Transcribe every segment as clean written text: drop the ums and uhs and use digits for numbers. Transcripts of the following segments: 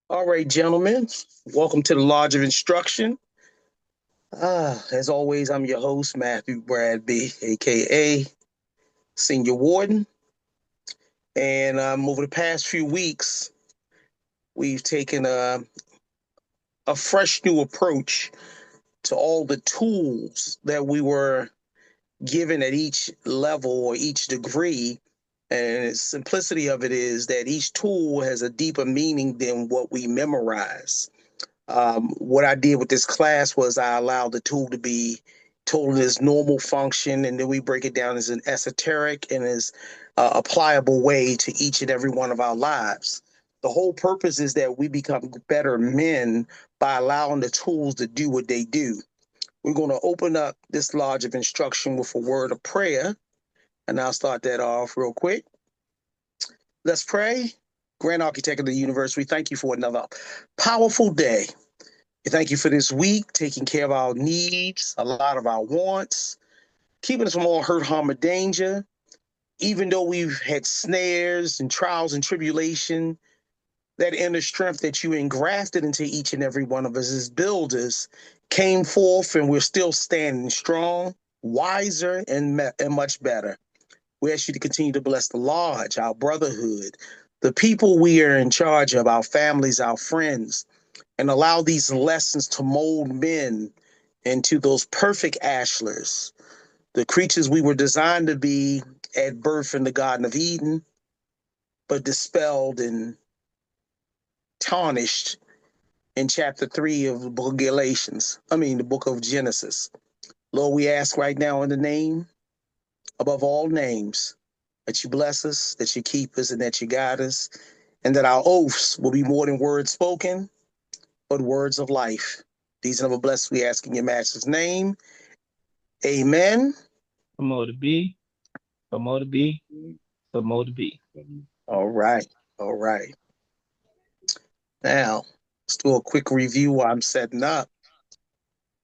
All right, gentlemen, welcome to the Lodge of Instruction. As always, I'm your host, Matthew Bradby, aka Senior Warden. And over the past few weeks, we've taken a fresh new approach to all the tools that we were given at each level or each degree. And the simplicity of it is that each tool has a deeper meaning than what we memorize. What I did with this class was I allowed the tool to be told in its normal function, and then we break it down as an esoteric and as applicable way to each and every one of our lives. The whole purpose is that we become better men by allowing the tools to do what they do. We're going to open up this lodge of instruction with a word of prayer, and I'll start that off real quick. Let's pray. Grand Architect of the Universe, we thank you for another powerful day. We thank you for this week, taking care of our needs, a lot of our wants, keeping us from all hurt, harm, or danger. Even though we've had snares and trials and tribulation, that inner strength that you engrafted into each and every one of us as builders came forth, and we're still standing strong, wiser, and much better. We ask you to continue to bless the lodge, our brotherhood, the people we are in charge of, our families, our friends, and allow these lessons to mold men into those perfect Ashlars, the creatures we were designed to be at birth in the Garden of Eden, but dispelled and tarnished in chapter 3 of the book of Galatians. The book of Genesis. Lord, we ask right now in the name above all names that you bless us, that you keep us, and that you guide us, and that our oaths will be more than words spoken, but words of life. These and other blessings we ask in your master's name. Amen. Some more to be, some more to be, some more to be. All right. All right. Now, let's do a quick review while I'm setting up.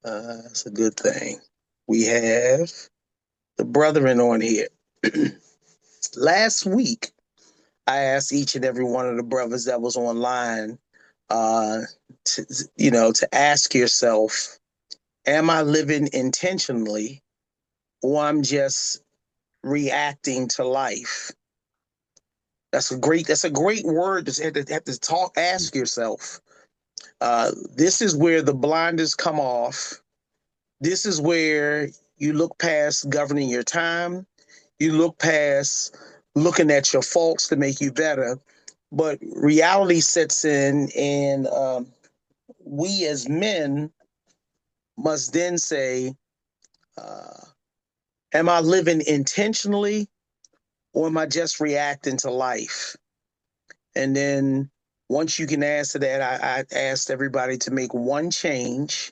That's a good thing. We have the brethren on here. Last week, I asked each and every one of the brothers that was online, uh, to ask yourself, am I living intentionally, or I'm just reacting to life? That's a great word to have to talk. Ask yourself. This is where the blinders come off. This is where you look past governing your time. You look past looking at your faults to make you better. But reality sets in, and we as men must then say, uh, am I living intentionally, or am I just reacting to life? And then once you can answer that, I asked everybody to make one change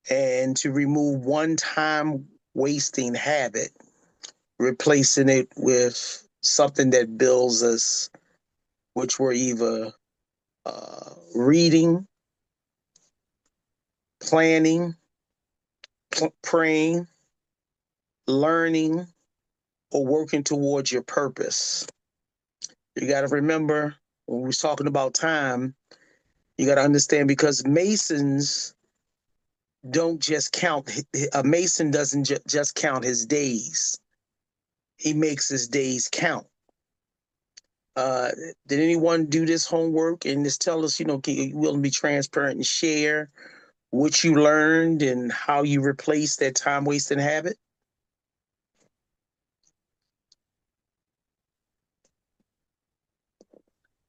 and to remove one time wasting habit, replacing it with something that builds us, which were either reading, planning, praying, learning, or working towards your purpose. You got to remember when we're talking about time, you got to understand, because Masons don't just count, a Mason doesn't just count his days, he makes his days count. Uh, did anyone do this homework and just tell us, can you willing to be transparent and share what you learned and how you replace that time wasting habit?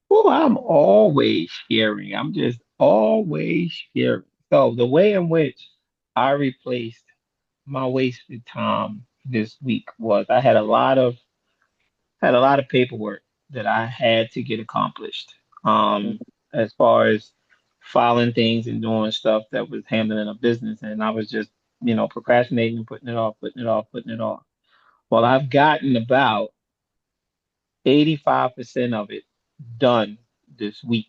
Well, I'm always sharing. I'm just always sharing. So the way in which I replaced my wasted time this week was I had a lot of paperwork that I had to get accomplished. As far as filing things and doing stuff that was handling a business, and I was just, procrastinating, putting it off, putting it off, putting it off. Well, I've gotten about 85% of it done this week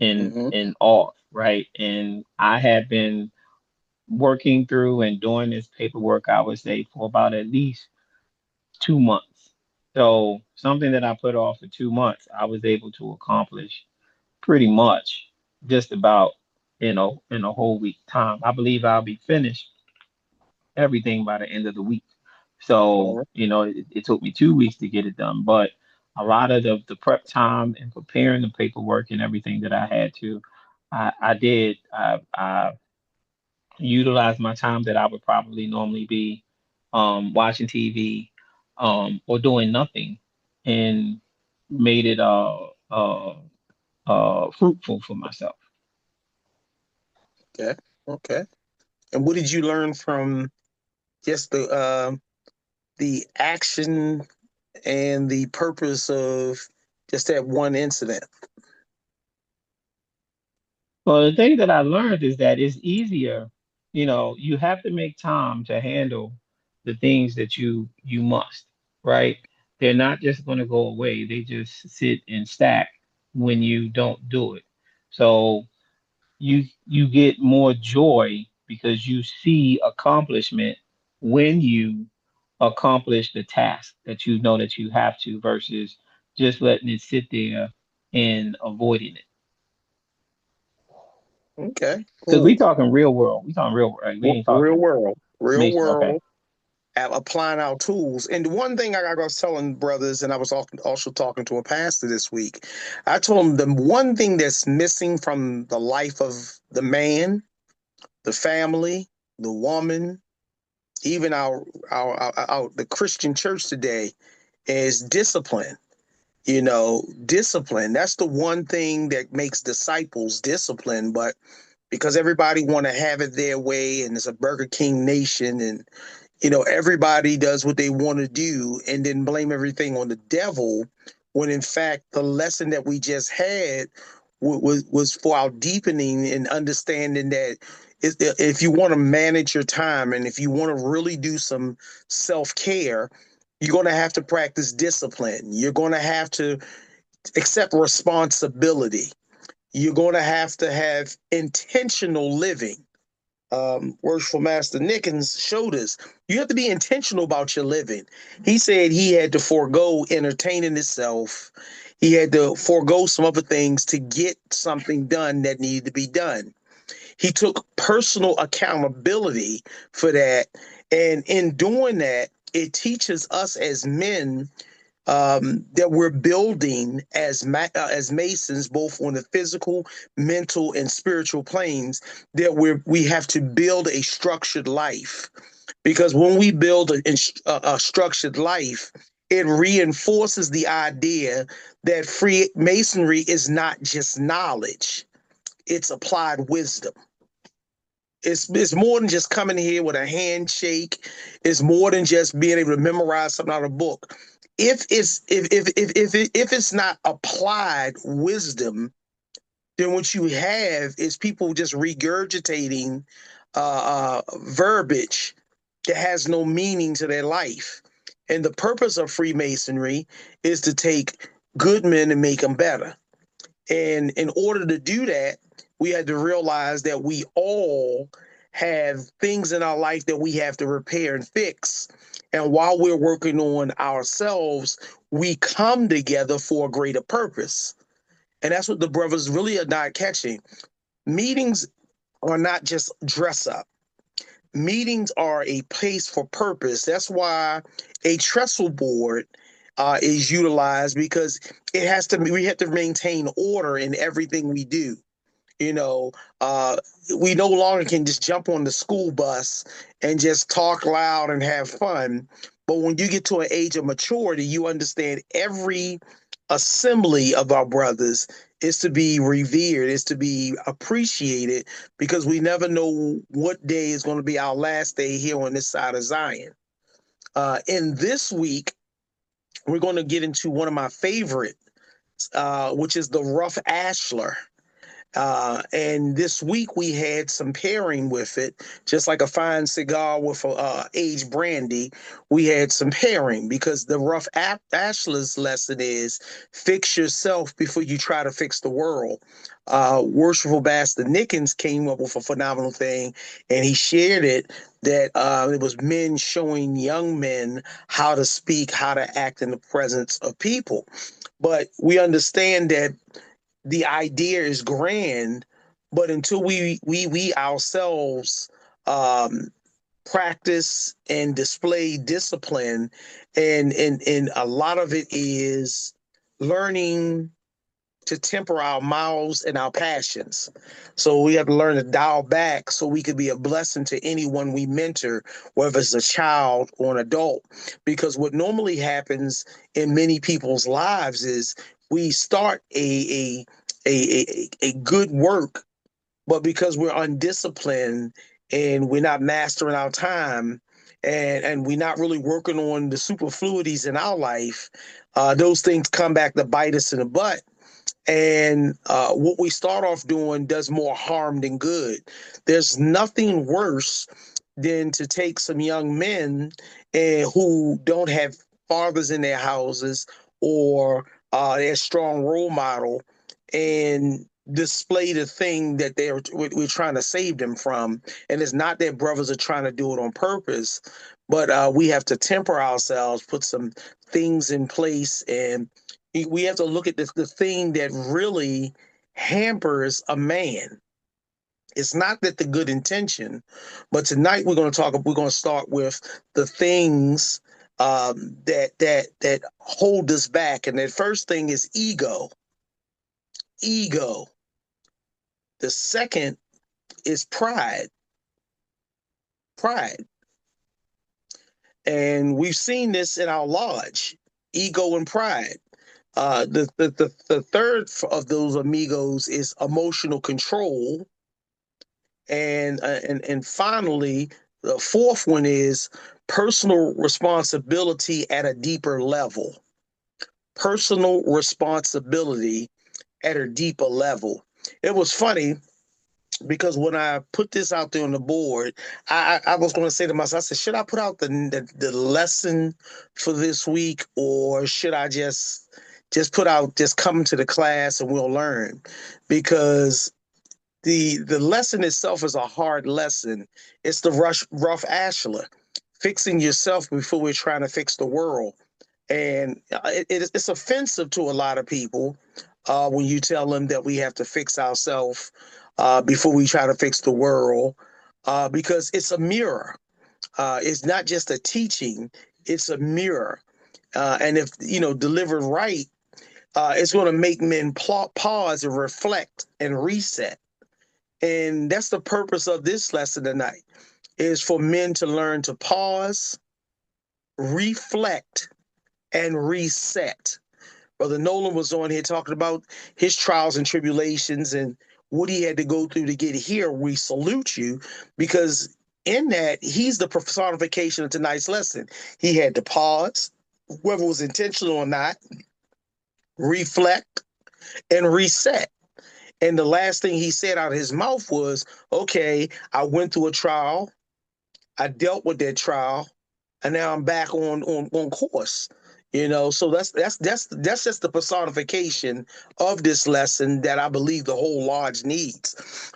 Mm-hmm. in off, right? And I have been working through and doing this paperwork, I would say, for about at least 2 months. So something that I put off for 2 months, I was able to accomplish pretty much. just about, in a whole week time. I believe I'll be finished everything by the end of the week. All So, right. it took me 2 weeks to get it done, but a lot of the prep time and preparing the paperwork and everything that I had to, I did. I utilized my time that I would probably normally be watching TV or doing nothing, and made it fruitful for myself. Okay. Okay. And what did you learn from just the action and the purpose of just that one incident? Well, the thing that I learned is that it's easier, you have to make time to handle the things that you must, right? They're not just going to go away. They just sit and stack when you don't do it. So you get more joy because you see accomplishment when you accomplish the task that you know that you have to versus just letting it sit there and avoiding it. Okay. Because we Cool. talking real world. We talking real world. Right? We ain't Real talking world. Real Mason. Okay. world. Applying our tools. And the one thing I was telling brothers, and I was also talking to a pastor this week, I told him the one thing that's missing from the life of the man, the family, the woman, even our the Christian church today is discipline. Discipline. That's the one thing that makes disciples discipline. But because everybody want to have it their way, and it's a Burger King nation, and everybody does what they want to do and then blame everything on the devil, when in fact the lesson that we just had was for our deepening and understanding that if you want to manage your time and if you want to really do some self-care, you're going to have to practice discipline. You're going to have to accept responsibility. You're going to have intentional living. Worshipful Master Nickens showed us you have to be intentional about your living. He said he had to forego entertaining himself. He had to forego some other things to get something done that needed to be done. He took personal accountability for that. And in doing that, it teaches us as men that we're building as masons, both on the physical, mental, and spiritual planes. That we have to build a structured life, because when we build a structured life, it reinforces the idea that Freemasonry is not just knowledge; it's applied wisdom. It's more than just coming here with a handshake. It's more than just being able to memorize something out of a book. If it's not applied wisdom, then what you have is people just regurgitating verbiage that has no meaning to their life. And the purpose of Freemasonry is to take good men and make them better. And in order to do that, we had to realize that we all have things in our life that we have to repair and fix. And while we're working on ourselves, we come together for a greater purpose. And that's what the brothers really are not catching. Meetings are not just dress up. Meetings are a place for purpose. That's why a trestle board is utilized, because we have to maintain order in everything we do. You know, uh, we no longer can just jump on the school bus and just talk loud and have fun. But when you get to an age of maturity, you understand every assembly of our brothers is to be revered, is to be appreciated, because we never know what day is going to be our last day here on this side of Zion. In this week, we're going to get into one of my favorite, which is the rough ashlar. And this week we had some pairing with it, just like a fine cigar with a aged brandy. We had some pairing, because the rough Ashlar's lesson is fix yourself before you try to fix the world. Worshipful Bastard Nickens came up with a phenomenal thing, and he shared it, that it was men showing young men how to speak, how to act in the presence of people. But we understand that the idea is grand, But until we ourselves um, practice and display discipline, and a lot of it is learning to temper our mouths and our passions. So we have to learn to dial back so we could be a blessing to anyone we mentor, whether it's a child or an adult. Because what normally happens in many people's lives is we start a good work, but because we're undisciplined and we're not mastering our time, and we're not really working on the superfluities in our life, those things come back to bite us in the butt. And what we start off doing does more harm than good. There's nothing worse than to take some young men who don't have fathers in their houses, or their strong role model, and display the thing that we're trying to save them from. And it's not that brothers are trying to do it on purpose, but we have to temper ourselves, put some things in place, and we have to look at the thing that really hampers a man. It's not that the good intention, but tonight we're going to start with the things that hold us back. And that first thing is ego. Ego. The second is pride. Pride. And we've seen this in our lodge, ego and pride. The third of those amigos is emotional control, and finally, the fourth one is personal responsibility at a deeper level. Personal responsibility at a deeper level. It was funny because when I put this out there on the board, I was going to say to myself, I said, should I put out the lesson for this week, or should I just put out, just come to the class and we'll learn? Because the lesson itself is a hard lesson. It's the rough Ashlar, fixing yourself before we're trying to fix the world. And it's offensive to a lot of people when you tell them that we have to fix ourselves before we try to fix the world, because it's a mirror. It's not just a teaching; it's a mirror. And if delivered right, it's going to make men pause and reflect and reset. And that's the purpose of this lesson tonight: is for men to learn to pause, reflect, and reset. Brother Nolan was on here talking about his trials and tribulations and what he had to go through to get here. We salute you, because in that, he's the personification of tonight's lesson. He had to pause, whether it was intentional or not, reflect, and reset. And the last thing he said out of his mouth was, okay, I went through a trial, I dealt with that trial, and now I'm back on course. So that's just the personification of this lesson that I believe the whole lodge needs.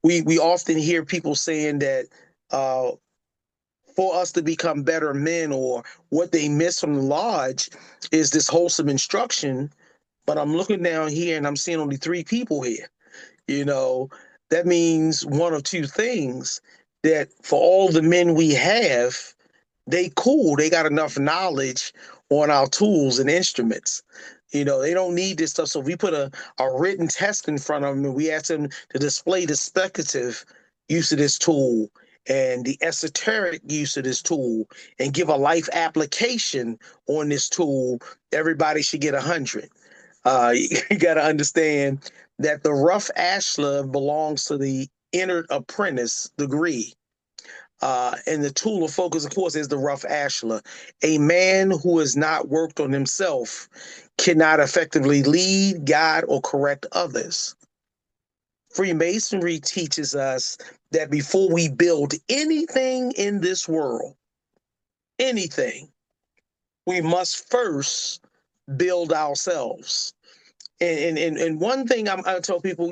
We often hear people saying that for us to become better men, or what they miss from the lodge is this wholesome instruction. But I'm looking down here and I'm seeing only three people here. You know, that means one of two things: that for all the men we have, they cool. They got enough knowledge on our tools and instruments. They don't need this stuff. So if we put a written test in front of them and we ask them to display the speculative use of this tool and the esoteric use of this tool, and give a life application on this tool, everybody should get 100. You got to understand that the rough ashlar belongs to the entered apprentice degree. And the tool of focus, of course, is the rough ashlar. A man who has not worked on himself cannot effectively lead, guide, or correct others. Freemasonry teaches us that before we build anything in this world, anything, we must first build ourselves. And one thing I tell people,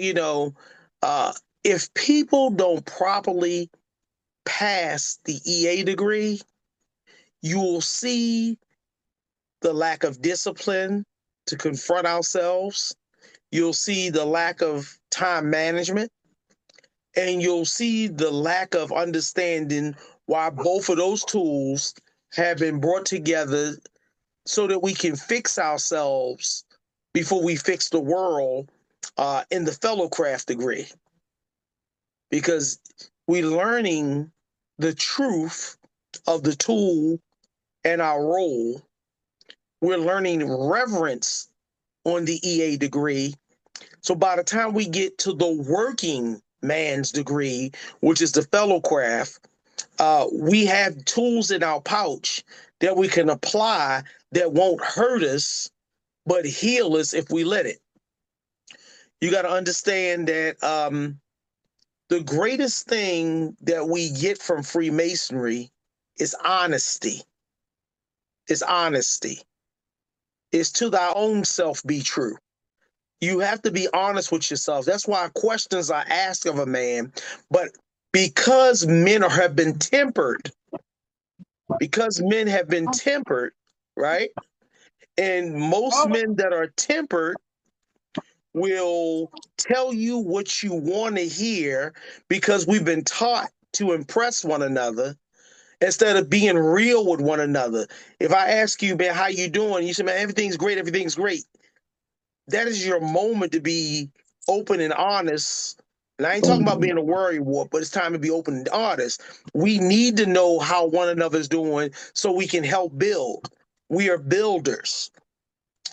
uh, if people don't properly pass the EA degree, you will see the lack of discipline to confront ourselves. you'll see the lack of time management, and you'll see the lack of understanding why both of those tools have been brought together so that we can fix ourselves before we fix the world in the fellowcraft degree. Because we're learning the truth of the tool and our role. We're learning reverence on the EA degree. So by the time we get to the working man's degree, which is the fellowcraft, we have tools in our pouch that we can apply that won't hurt us, but heal us if we let it. You got to understand that the greatest thing that we get from Freemasonry is honesty. Is honesty. Is to thy own self be true. You have to be honest with yourself. That's why questions are asked of a man. But because men have been tempered, right? And most men that are tempered will tell you what you want to hear because we've been taught to impress one another instead of being real with one another. If I ask you, man, how you doing? You say, man, everything's great. Everything's great. That is your moment to be open and honest. And I ain't talking about being a worry wart, but it's time to be open and honest. We need to know how one another's doing so we can help build. We are builders.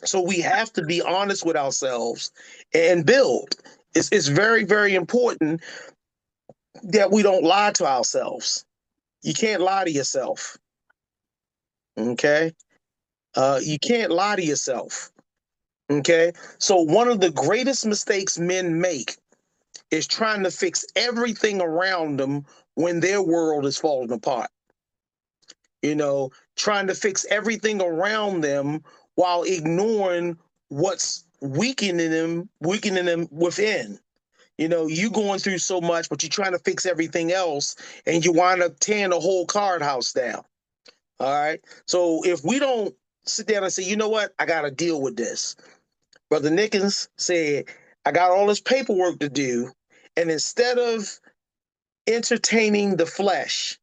So we have to be honest with ourselves and build. It's very, very important that we don't lie to ourselves. You can't lie to yourself. Okay? You can't lie to yourself. Okay? So one of the greatest mistakes men make is trying to fix everything around them when their world is falling apart. You know, trying to fix everything around them while ignoring what's weakening them within. You know, you going through so much, but you're trying to fix everything else, and you wind up tearing the whole card house down. All right. So if we don't sit down and say, you know what, I got to deal with this. Brother Nickens said, I got all this paperwork to do, and instead of entertaining the flesh,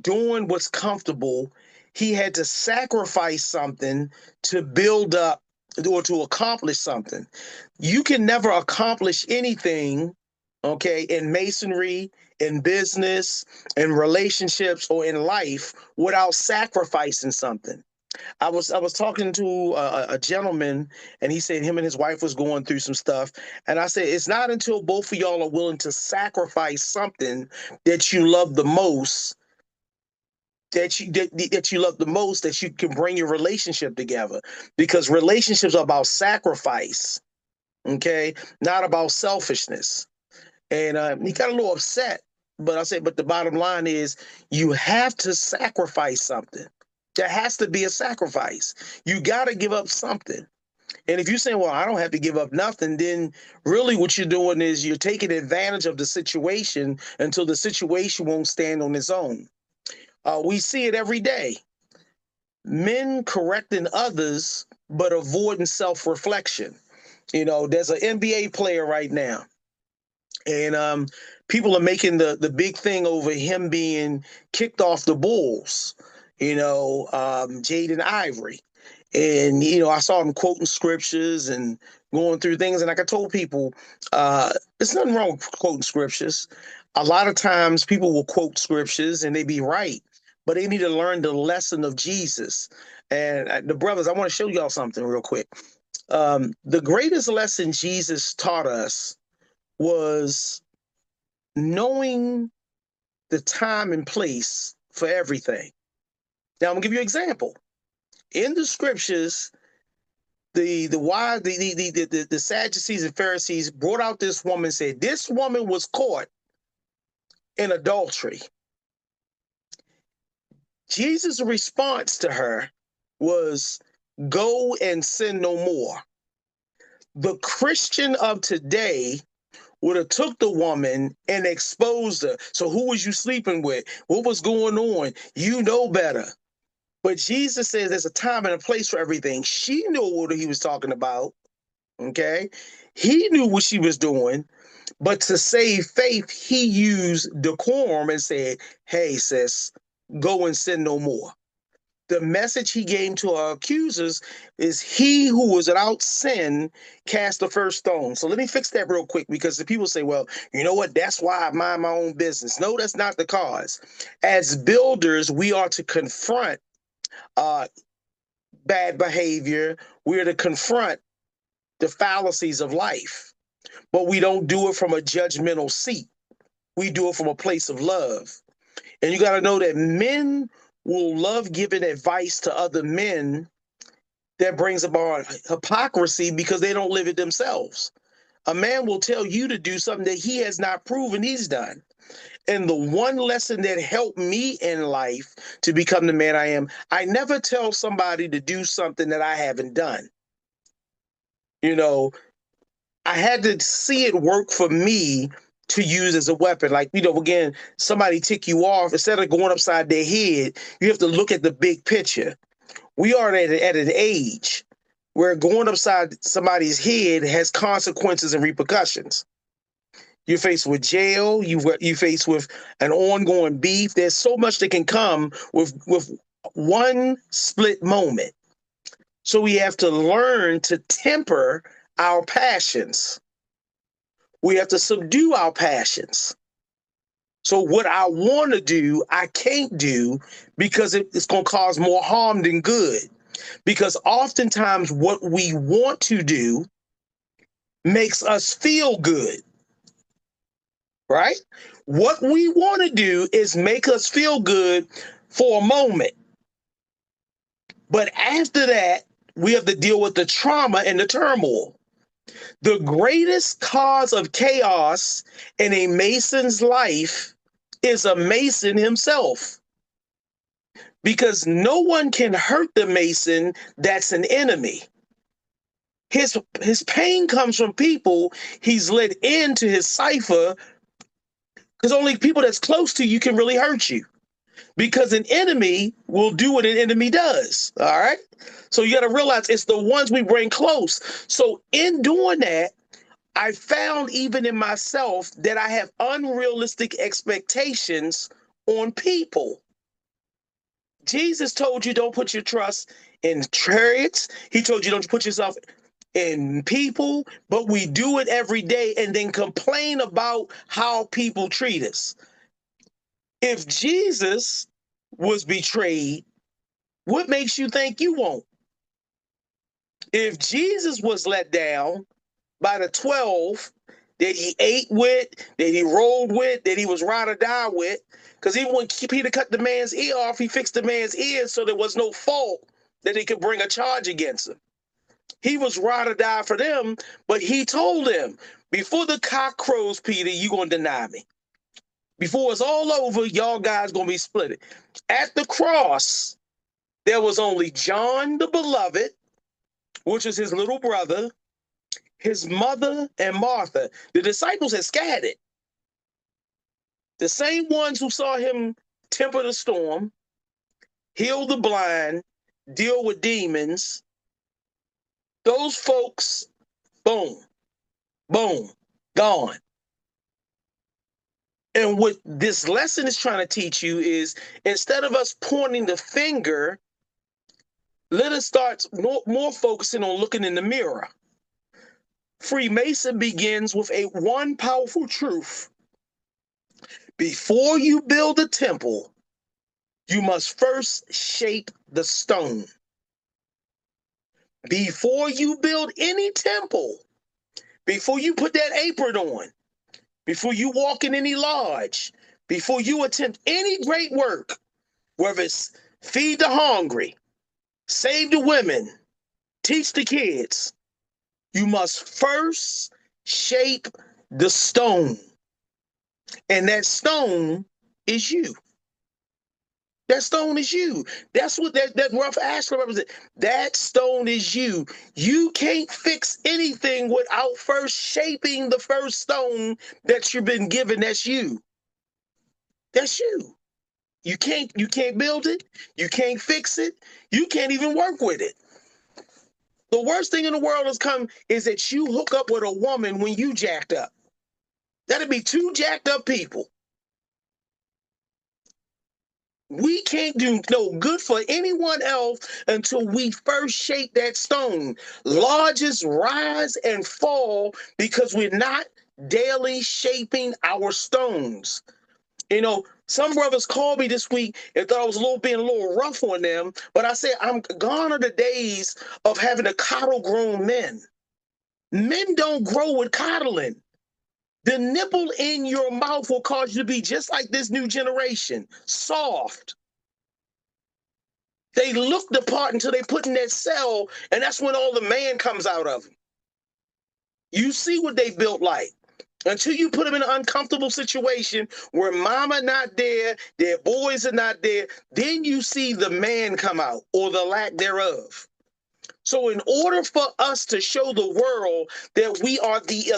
doing what's comfortable, he had to sacrifice something to build up or to accomplish something. You can never accomplish anything, okay, in masonry, in business, in relationships, or in life without sacrificing something. I was talking to a gentleman, and he said him and his wife was going through some stuff, and I said it's not until both of y'all are willing to sacrifice something that you love the most that you love the most that you can bring your relationship together, because relationships are about sacrifice, okay, not about selfishness. And he got a little upset, but I said, but the bottom line is you have to sacrifice something. There has to be a sacrifice. You got to give up something. And if you're saying, well, I don't have to give up nothing, then really what you're doing is you're taking advantage of the situation until the situation won't stand on its own. We see it every day. Men correcting others, but avoiding self-reflection. You know, there's an NBA player right now, and people are making the big thing over him being kicked off the Bulls. You know, Jaden Ivory. And, you know, I saw him quoting scriptures and going through things. And like I told people, there's nothing wrong with quoting scriptures. A lot of times people will quote scriptures and they be right, but they need to learn the lesson of Jesus. And the brothers, I want to show y'all something real quick. The greatest lesson Jesus taught us was knowing the time and place for everything. Now, I'm going to give you an example. In the scriptures, the Sadducees and Pharisees brought out this woman and said, this woman was caught in adultery. Jesus' response to her was, go and sin no more. The Christian of today would have took the woman and exposed her. So who was you sleeping with? What was going on? You know better. But Jesus says there's a time and a place for everything. She knew what he was talking about. Okay. He knew what she was doing, but to save faith, he used decorum and said, "Hey, sis, go and sin no more." The message he gave to our accusers is, "He who was without sin cast the first stone." So let me fix that real quick, because the people say, "Well, you know what? That's why I mind my own business." No, that's not the cause. As builders, we are to confront uh, bad behavior. We're to confront the fallacies of life, but we don't do it from a judgmental seat. We do it from a place of love. And you got to know that men will love giving advice to other men that brings about hypocrisy, because they don't live it themselves. A man will tell you to do something that he has not proven he's done. And the one lesson that helped me in life to become the man I am, I never tell somebody to do something that I haven't done. You know, I had to see it work for me to use as a weapon. Like, again, somebody tick you off, instead of going upside their head, you have to look at the big picture. We are at an age where going upside somebody's head has consequences and repercussions. You're faced with jail. You faced with an ongoing beef. There's so much that can come with one split moment. So we have to learn to temper our passions. We have to subdue our passions. So what I want to do, I can't do, because it's going to cause more harm than good. Because oftentimes what we want to do makes us feel good, right? What we want to do is make us feel good for a moment. But after that, we have to deal with the trauma and the turmoil. The greatest cause of chaos in a Mason's life is a Mason himself. Because no one can hurt the Mason that's an enemy. His pain comes from people he's let into his cipher, because only people that's close to you can really hurt you. Because an enemy will do what an enemy does. All right. So you got to realize it's the ones we bring close. So in doing that, I found even in myself that I have unrealistic expectations on people. Jesus told you don't put your trust in chariots. He told you don't put yourself in people, but we do it every day and then complain about how people treat us. If Jesus was betrayed, what makes you think you won't? If Jesus was let down by the 12 that he ate with, that he rolled with, that he was ride or die with, because even when Peter cut the man's ear off, he fixed the man's ear so there was no fault that he could bring a charge against him. He was ride or die for them, but he told them, before the cock crows, Peter, you going to deny me. Before it's all over, y'all guys going to be split. At the cross, there was only John the Beloved, which is his little brother, his mother, and Martha. The disciples had scattered. The same ones who saw him temper the storm, heal the blind, deal with demons, those folks, boom, boom, gone. And what this lesson is trying to teach you is, instead of us pointing the finger, let us start more focusing on looking in the mirror. Freemason begins with one powerful truth. Before you build a temple, you must first shape the stone. Before you build any temple, before you put that apron on, before you walk in any lodge, before you attempt any great work, whether it's feed the hungry, save the women, teach the kids, you must first shape the stone. And that stone is you. That stone is you. That's what that rough Ashlar represents. That stone is you. You can't fix anything without first shaping the first stone that you've been given. That's you. That's you. You can't build it. You can't fix it. You can't even work with it. The worst thing in the world is that you hook up with a woman when you jacked up. That'd be two jacked up people. We can't do no good for anyone else until we first shake that stone. Lodges rise and fall because we're not daily shaping our stones. You know, some brothers called me this week and thought I was being a little rough on them, but I said I'm gone are the days of having to coddle grown men. Men don't grow with coddling. The nipple in your mouth will cause you to be just like this new generation, soft. They look the part until they put in that cell, and that's when all the man comes out of them. You see what they built like. Until you put them in an uncomfortable situation where mama not there, their boys are not there, then you see the man come out or the lack thereof. So in order for us to show the world that we are the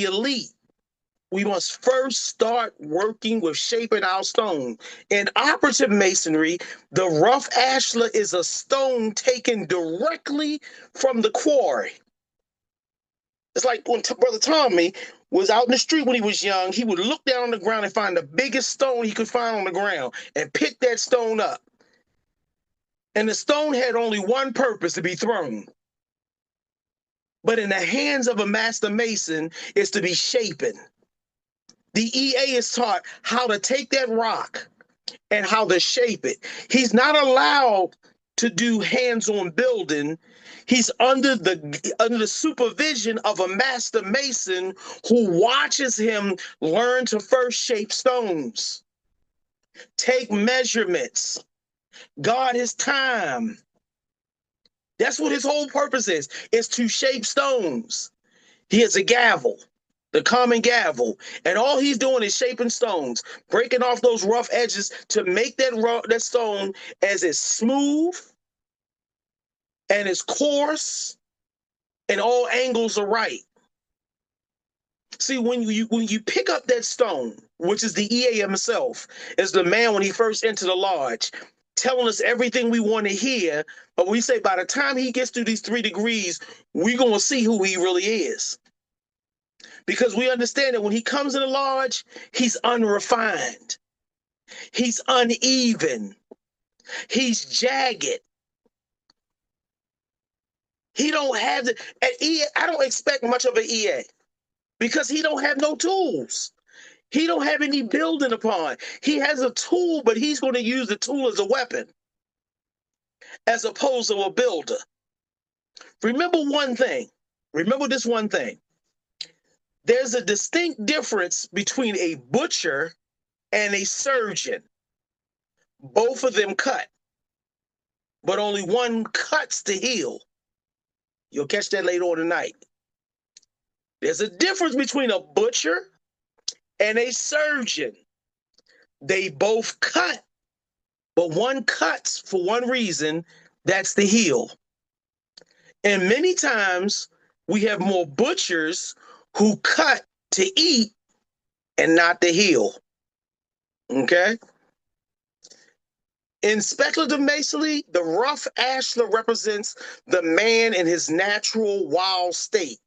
elite, we must first start working with shaping our stone. In operative masonry, the rough ashlar is a stone taken directly from the quarry. It's like when Brother Tommy was out in the street when he was young, he would look down on the ground and find the biggest stone he could find on the ground and pick that stone up. And the stone had only one purpose: to be thrown. But in the hands of a master mason, is to be shapen. The EA is taught how to take that rock and how to shape it. He's not allowed to do hands-on building. He's under the supervision of a master mason who watches him learn to first shape stones, take measurements, guard his time. That's what his whole purpose is to shape stones. He has a gavel, the common gavel, and all he's doing is shaping stones, breaking off those rough edges to make that stone as smooth and as coarse and all angles are right. See, when you pick up that stone, which is the EA himself, is the man when he first entered the lodge, telling us everything we want to hear, but we say by the time he gets through these 3 degrees, we're going to see who he really is. Because we understand that when he comes in the lodge, he's unrefined. He's uneven. He's jagged. He don't have the EA. I don't expect much of an EA because he don't have no tools. He don't have any building upon. He has a tool, but he's going to use the tool as a weapon as opposed to a builder. Remember one thing. Remember this one thing. There's a distinct difference between a butcher and a surgeon. Both of them cut, but only one cuts to heal. You'll catch that later on tonight. There's a difference between a butcher and a surgeon. They both cut, but one cuts for one reason, that's to heal. And many times we have more butchers who cut to eat and not to heal. Okay? In speculative masonry, the rough ashlar represents the man in his natural wild state.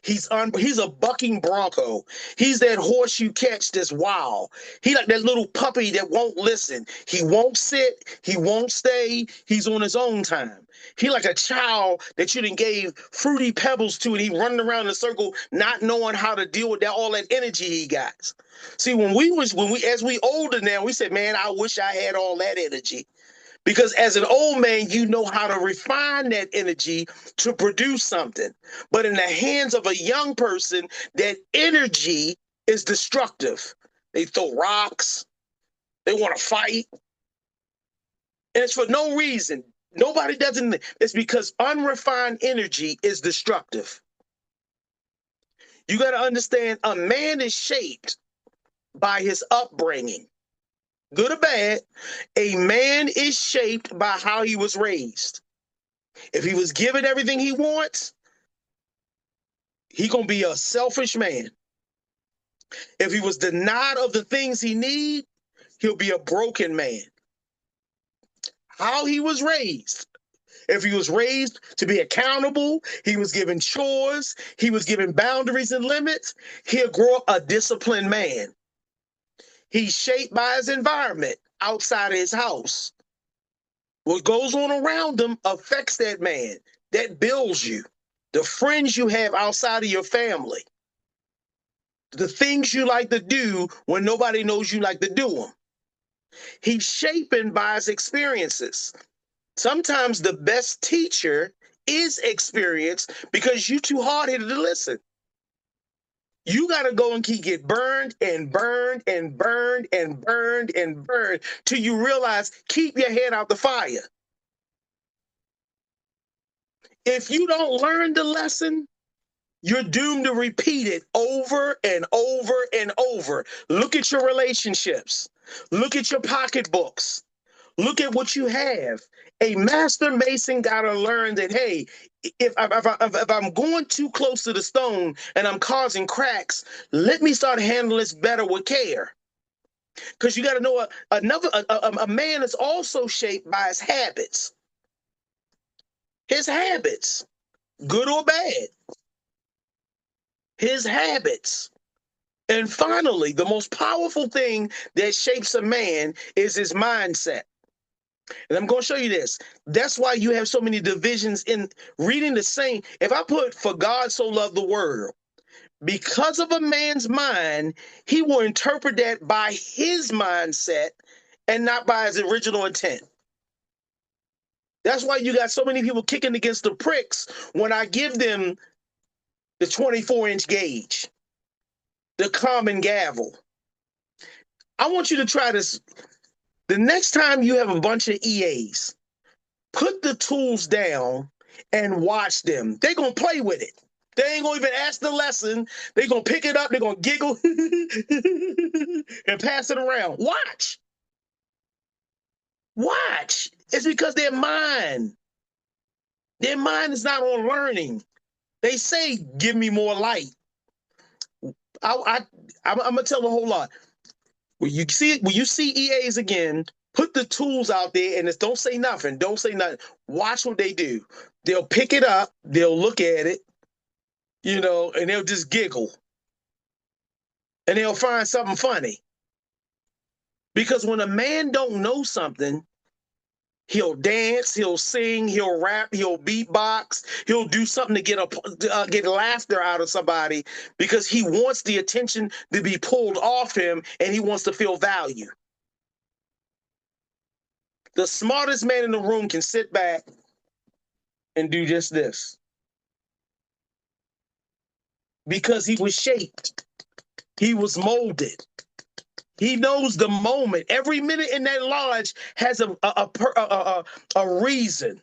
He's a bucking bronco. He's that horse you catch that's wild. He like that little puppy that won't listen. He won't sit. He won't stay. He's on his own time. He like a child that you done gave fruity pebbles to, and he running around in a circle, not knowing how to deal with all that energy he got. See, as we older now, we said, man, I wish I had all that energy. Because as an old man, you know how to refine that energy to produce something. But in the hands of a young person, that energy is destructive. They throw rocks. They want to fight. And it's for no reason. Nobody doesn't. It's because unrefined energy is destructive. You got to understand, a man is shaped by his upbringing. Good or bad, a man is shaped by how he was raised. If he was given everything he wants, he's going to be a selfish man. If he was denied of the things he needs, he'll be a broken man. how he was raised. If he was raised to be accountable, he was given chores, he was given boundaries and limits, he'll grow up a disciplined man. He's shaped by his environment outside of his house. What goes on around him affects that man. That builds you. The friends you have outside of your family. The things you like to do when nobody knows you like to do them. He's shaped by his experiences. Sometimes the best teacher is experience because you too hard-headed to listen. You got to go and get burned and burned and burned and burned and burned till you realize keep your head out the fire. If you don't learn the lesson, you're doomed to repeat it over and over and over. Look at your relationships. Look at your pocketbooks. Look at what you have. A master mason got to learn that, hey, if I'm going too close to the stone and I'm causing cracks, let me start handling this better with care. Because you got to know a man is also shaped by his habits. His habits, good or bad. His habits. And finally, the most powerful thing that shapes a man is his mindset. And I'm going to show you this. That's why you have so many divisions in reading the same. If I put "For God so loved the world," because of a man's mind, he will interpret that by his mindset and not by his original intent. That's why you got so many people kicking against the pricks when I give them the 24-inch gauge, the common gavel. I want you to try this. The next time you have a bunch of EAs, put the tools down and watch them. They're going to play with it. They ain't going to even ask the lesson. They're going to pick it up. They're going to giggle and pass it around. Watch. Watch. It's because their mind is not on learning. They say, give me more light. I'm going to tell a whole lot. When you see EAs again, put the tools out there and just don't say nothing. Don't say nothing. Watch what they do. They'll pick it up. They'll look at it, and they'll just giggle. And they'll find something funny. Because when a man don't know something, he'll dance, he'll sing, he'll rap, he'll beatbox, he'll do something to get laughter out of somebody because he wants the attention to be pulled off him and he wants to feel value. The smartest man in the room can sit back and do just this because he was shaped. He was molded. He knows the moment. Every minute in that lodge has a reason.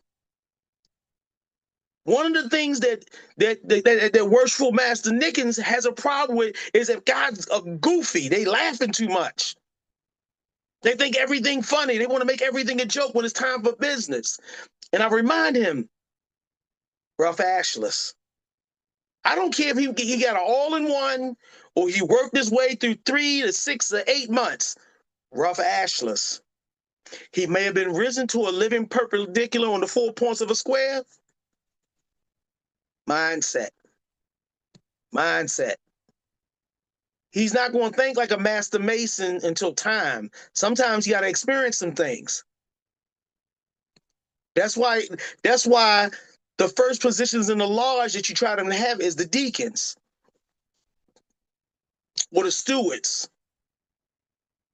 One of the things that worshipful Master Nickens has a problem with is that God's goofy. They laughing too much. They think everything funny. They want to make everything a joke when it's time for business. And I remind him, rough Ashless. I don't care if he got an all-in-one or he worked his way through 3 to 6 or 8 months. Rough Ashless. He may have been risen to a living perpendicular on the 4 points of a square. Mindset. He's not going to think like a master mason until time. Sometimes you got to experience some things. That's why the first positions in the lodge that you try to have is the deacons or the stewards.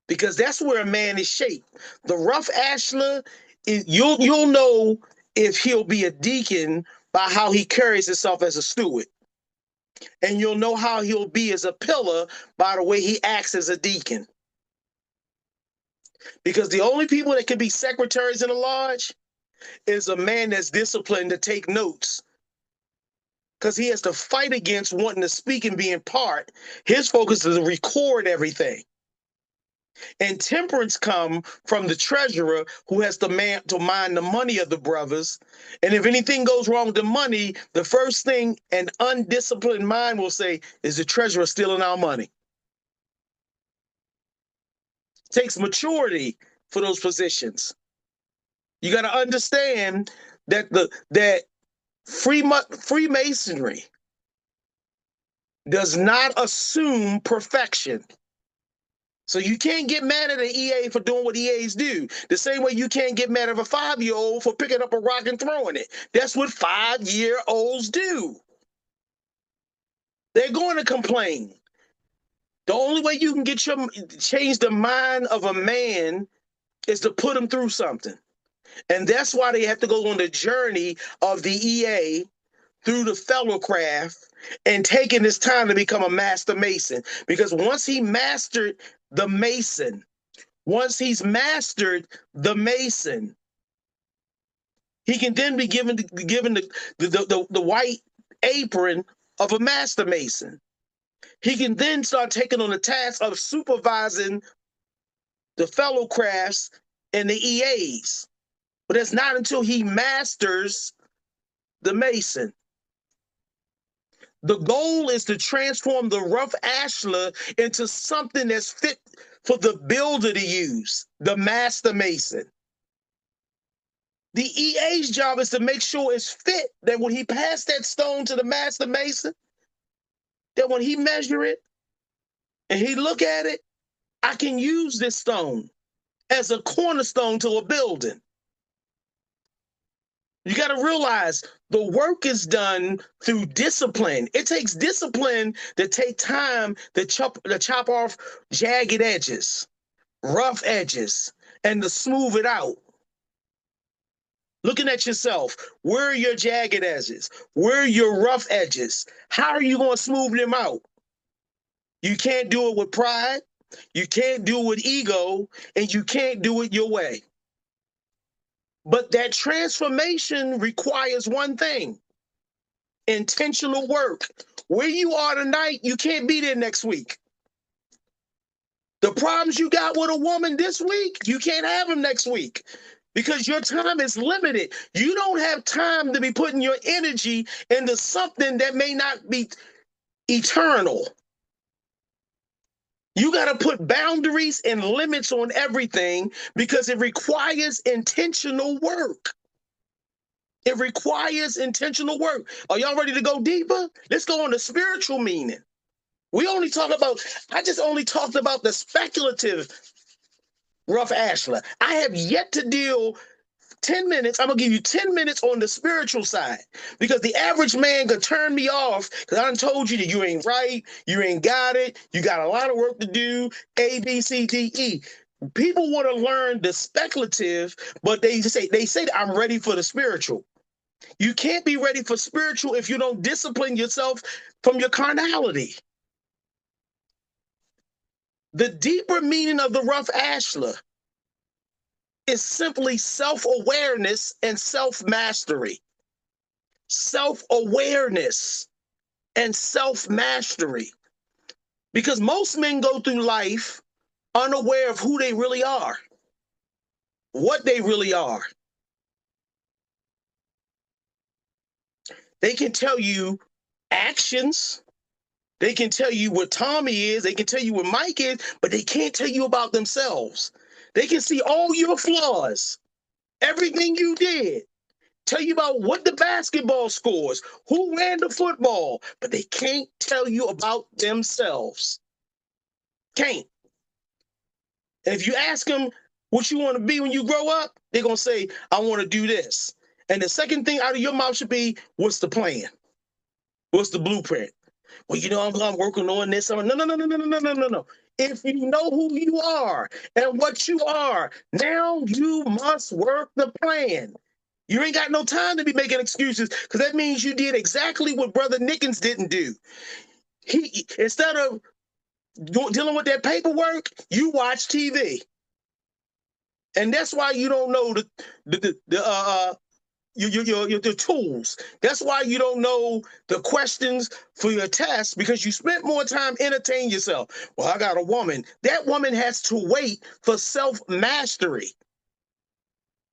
Because that's where a man is shaped. The rough Ashlar, you'll know if he'll be a deacon by how he carries himself as a steward. And you'll know how he'll be as a pillar by the way he acts as a deacon. Because the only people that can be secretaries in a lodge is a man that's disciplined to take notes. Because he has to fight against wanting to speak and be in part. His focus is to record everything. And temperance come from the treasurer who has to mind the money of the brothers. And if anything goes wrong with the money, the first thing an undisciplined mind will say is the treasurer stealing our money. It takes maturity for those positions. You got to understand that Freemasonry does not assume perfection. So you can't get mad at an EA for doing what EAs do. The same way you can't get mad at a 5-year-old for picking up a rock and throwing it. That's what 5-year-olds do. They're going to complain. The only way you can change the mind of a man is to put him through something. And that's why they have to go on the journey of the EA through the fellowcraft and taking his time to become a master mason. Because once he's mastered the mason, he can then be given the white apron of a master mason. He can then start taking on the task of supervising the fellow crafts and the EAs. But it's not until he masters the mason. The goal is to transform the rough ashlar into something that's fit for the builder to use, the master mason. The EA's job is to make sure it's fit, that when he passed that stone to the master mason, that when he measure it and he look at it, I can use this stone as a cornerstone to a building. You got to realize the work is done through discipline. It takes discipline to take time to chop off jagged edges, rough edges, and to smooth it out. Looking at yourself, where are your jagged edges? Where are your rough edges? How are you going to smooth them out? You can't do it with pride, you can't do it with ego, and you can't do it your way. But that transformation requires one thing: intentional work. Where you are tonight, you can't be there next week. The problems you got with a woman this week, you can't have them next week because your time is limited. You don't have time to be putting your energy into something that may not be eternal. You got to put boundaries and limits on everything because it requires intentional work. It requires intentional work. Are y'all ready to go deeper? Let's go on the spiritual meaning. I just only talked about the speculative rough ashlar. I have yet to deal 10 minutes. I'm going to give you 10 minutes on the spiritual side because the average man could turn me off because I done told you that you ain't right, you ain't got it, you got a lot of work to do, A, B, C, D, E. People want to learn the speculative, but they say that I'm ready for the spiritual. You can't be ready for spiritual if you don't discipline yourself from your carnality. The deeper meaning of the rough ashlar is simply self-awareness and self-mastery. Self-awareness and self-mastery. Because most men go through life unaware of who they really are, what they really are. They can tell you actions. They can tell you what Tommy is. They can tell you what Mike is, but they can't tell you about themselves. They can see all your flaws, everything you did, tell you about what the basketball scores, who ran the football, but they can't tell you about themselves. Can't. And if you ask them what you want to be when you grow up, they're going to say, I want to do this. And the second thing out of your mouth should be, what's the plan? What's the blueprint? Well, I'm working on this. No. If you know who you are and what you are, now you must work the plan. You ain't got no time to be making excuses because that means you did exactly what Brother Nickens didn't do. Instead of dealing with that paperwork, you watch TV. And that's why you don't know the tools. That's why you don't know the questions for your test because you spent more time entertaining yourself. Well, I got a woman. That woman has to wait for self-mastery.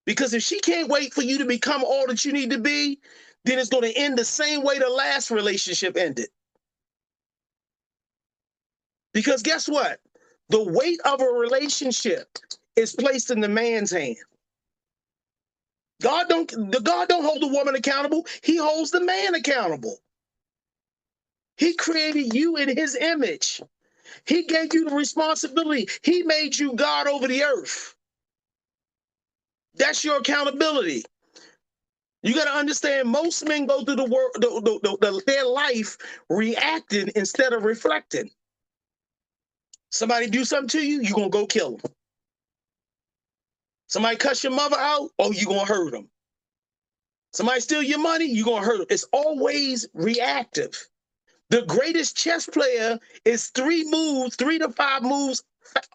Because if she can't wait for you to become all that you need to be, then it's going to end the same way the last relationship ended. Because guess what? The weight of a relationship is placed in the man's hand. God don't hold the woman accountable. He holds the man accountable. He created you in his image. He gave you the responsibility. He made you God over the earth. That's your accountability. You got to understand, most men go through their life reacting instead of reflecting. Somebody do something to you, you're going to go kill them. Somebody cuss your mother out, oh, you're going to hurt them. Somebody steal your money, you're going to hurt them. It's always reactive. The greatest chess player is 3 to 5 moves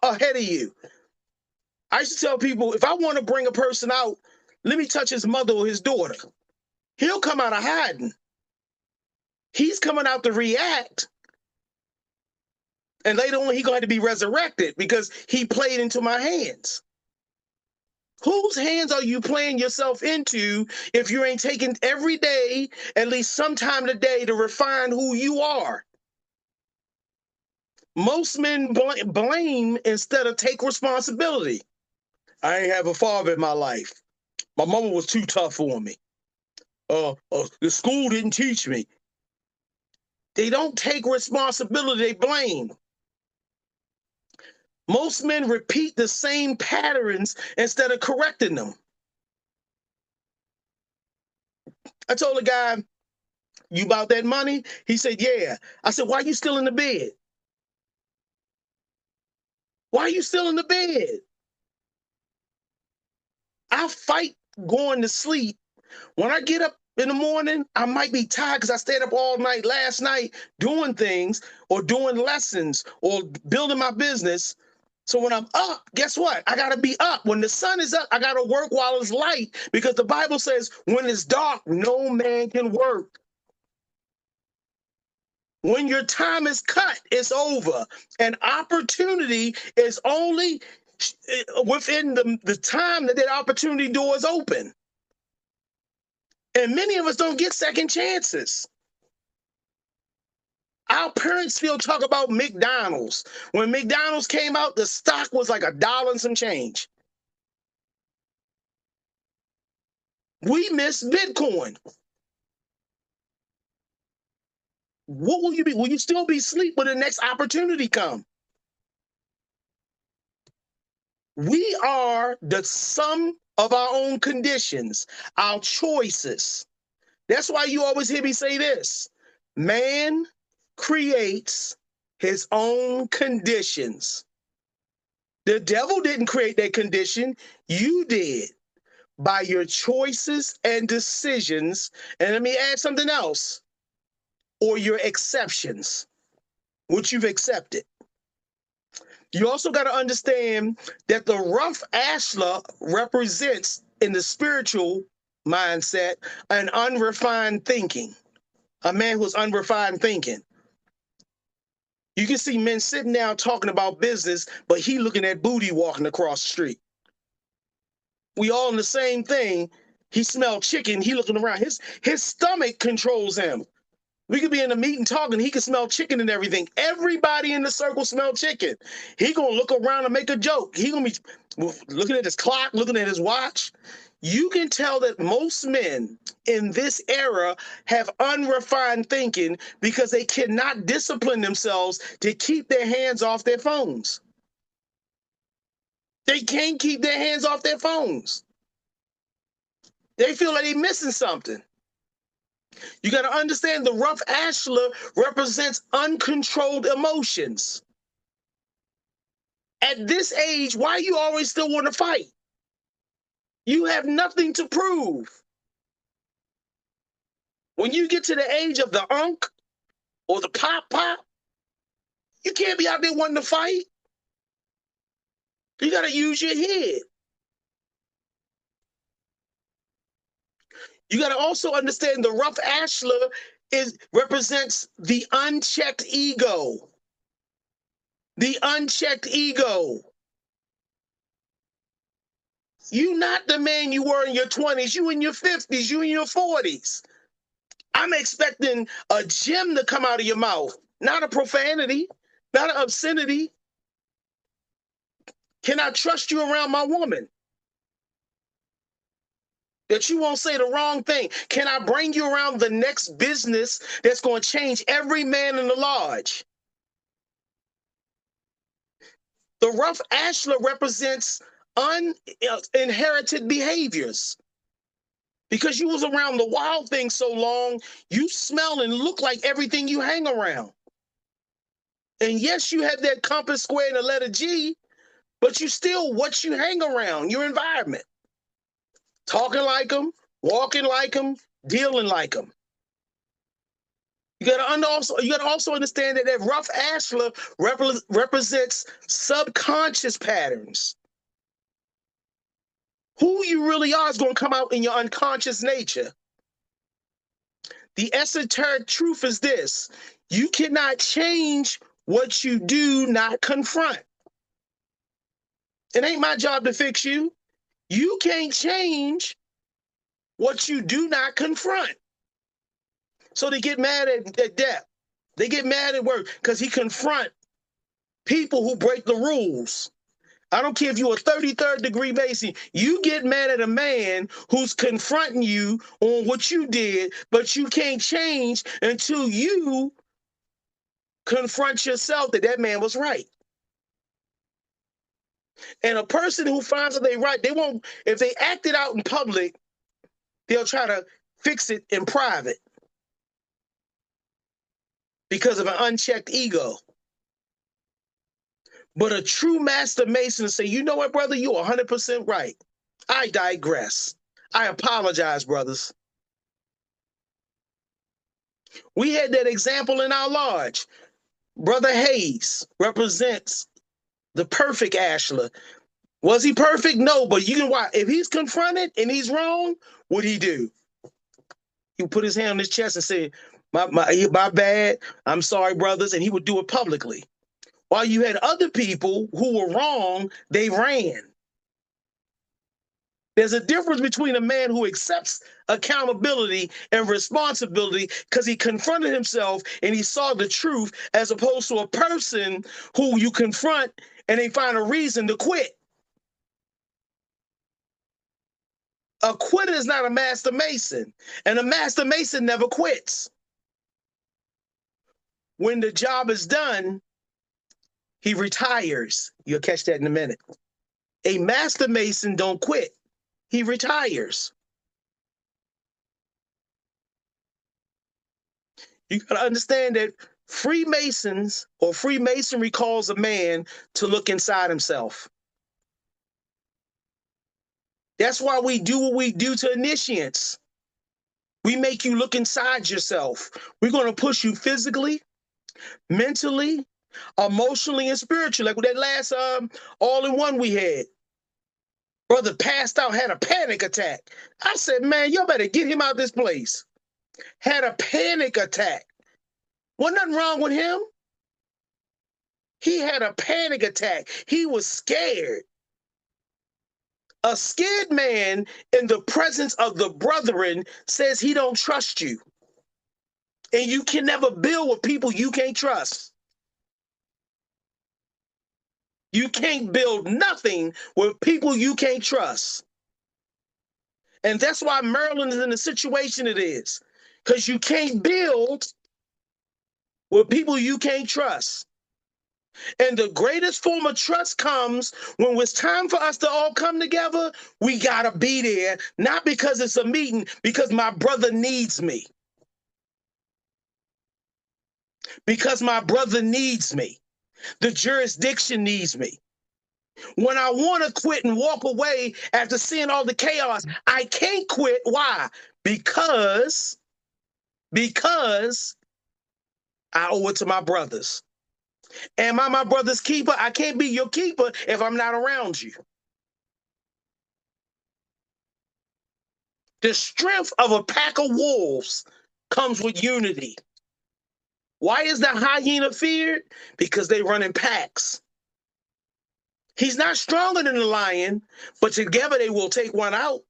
ahead of you. I used to tell people, if I want to bring a person out, let me touch his mother or his daughter. He'll come out of hiding. He's coming out to react. And later on, he's going to be resurrected because he played into my hands. Whose hands are you playing yourself into if you ain't taking every day, at least sometime today, to refine who you are? Most men blame instead of take responsibility. I ain't have a father in my life. My mama was too tough for me. The school didn't teach me. They don't take responsibility, they blame. Most men repeat the same patterns instead of correcting them. I told a guy, you about that money? He said, yeah. I said, why are you still in the bed? Why are you still in the bed? I fight going to sleep. When I get up in the morning, I might be tired because I stayed up all night last night doing things or doing lessons or building my business. So when I'm up, guess what? I got to be up. When the sun is up, I got to work while it's light because the Bible says when it's dark, no man can work. When your time is cut, it's over. And opportunity is only within the time that opportunity door is open. And many of us don't get second chances. Our parents still talk about McDonald's. When McDonald's came out, the stock was like $1 and some change. We missed Bitcoin. What will you be? Will you still be asleep when the next opportunity come? We are the sum of our own conditions, our choices. That's why you always hear me say this. Man creates his own conditions. The devil didn't create that condition. You did by your choices and decisions. And let me add something else. Or your exceptions, which you've accepted. You also got to understand that the rough Ashlar represents, in the spiritual mindset, an unrefined thinking. A man who's unrefined thinking. You can see men sitting down talking about business, but he looking at booty walking across the street. We all in the same thing. He smelled chicken. He looking around. His stomach controls him. We could be in a meeting talking. He can smell chicken and everything. Everybody in the circle smell chicken. He gonna look around and make a joke. He gonna be looking at his clock, looking at his watch. You can tell that most men in this era have unrefined thinking because they cannot discipline themselves to keep their hands off their phones. They can't keep their hands off their phones. They feel like they're missing something. You got to understand the rough Ashlar represents uncontrolled emotions. At this age, why you always still want to fight? You have nothing to prove. When you get to the age of the unk or the pop, you can't be out there wanting to fight. You got to use your head. You got to also understand the rough Ashlar represents the unchecked ego. The unchecked ego. You not the man you were in your 20s, you in your 50s, you in your 40s. I'm expecting a gem to come out of your mouth, not a profanity, not an obscenity. Can I trust you around my woman? That you won't say the wrong thing? Can I bring you around the next business that's going to change every man in the lodge? The rough ashlar represents uninherited behaviors. Because you was around the wild thing so long, you smell and look like everything you hang around. And yes, you have that compass square and the letter G, but you still what you hang around, your environment. Talking like them, walking like them, dealing like them. You gotta also understand that rough ashlar represents subconscious patterns. Who you really are is going to come out in your unconscious nature. The esoteric truth is this: you cannot change what you do not confront. It ain't my job to fix you. You can't change what you do not confront. So they get mad at death. They get mad at work because he confront people who break the rules. I don't care if you're a 33rd degree Mason. You get mad at a man who's confronting you on what you did, but you can't change until you confront yourself that man was right. And a person who finds that they're right, they won't, if they act it out in public, they'll try to fix it in private because of an unchecked ego. But a true master Mason will say, you know what, brother, you're 100% right. I digress. I apologize, brothers. We had that example in our lodge. Brother Hayes represents the perfect Ashlar. Was he perfect? No, but you can watch. If he's confronted and he's wrong, what'd he do? He would put his hand on his chest and say, my bad, I'm sorry, brothers, and he would do it publicly. While you had other people who were wrong, they ran. There's a difference between a man who accepts accountability and responsibility because he confronted himself and he saw the truth, as opposed to a person who you confront and they find a reason to quit. A quitter is not a master Mason, and a master Mason never quits. When the job is done, he retires. You'll catch that in a minute. A master Mason don't quit. He retires. You got to understand that Freemasons or Freemasonry calls a man to look inside himself. That's why we do what we do to initiates. We make you look inside yourself. We're going to push you physically, mentally, emotionally, and spiritually. Like with that last all-in-one we had. Brother passed out, had a panic attack. I said, man, y'all better get him out of this place. Had a panic attack. Wasn't nothing wrong with him. He had a panic attack. He was scared. A scared man in the presence of the brethren says he don't trust you. And you can never build with people you can't trust. You can't build nothing with people you can't trust. And that's why Maryland is in the situation it is. Because you can't build with people you can't trust. And the greatest form of trust comes when it's time for us to all come together. We got to be there, not because it's a meeting, because my brother needs me. Because my brother needs me. The jurisdiction needs me. When I want to quit and walk away after seeing all the chaos, I can't quit. Why? Because I owe it to my brothers. Am I my brother's keeper? I can't be your keeper if I'm not around you. The strength of a pack of wolves comes with unity. Why is the hyena feared? Because they run in packs. He's not stronger than the lion, but together they will take one out.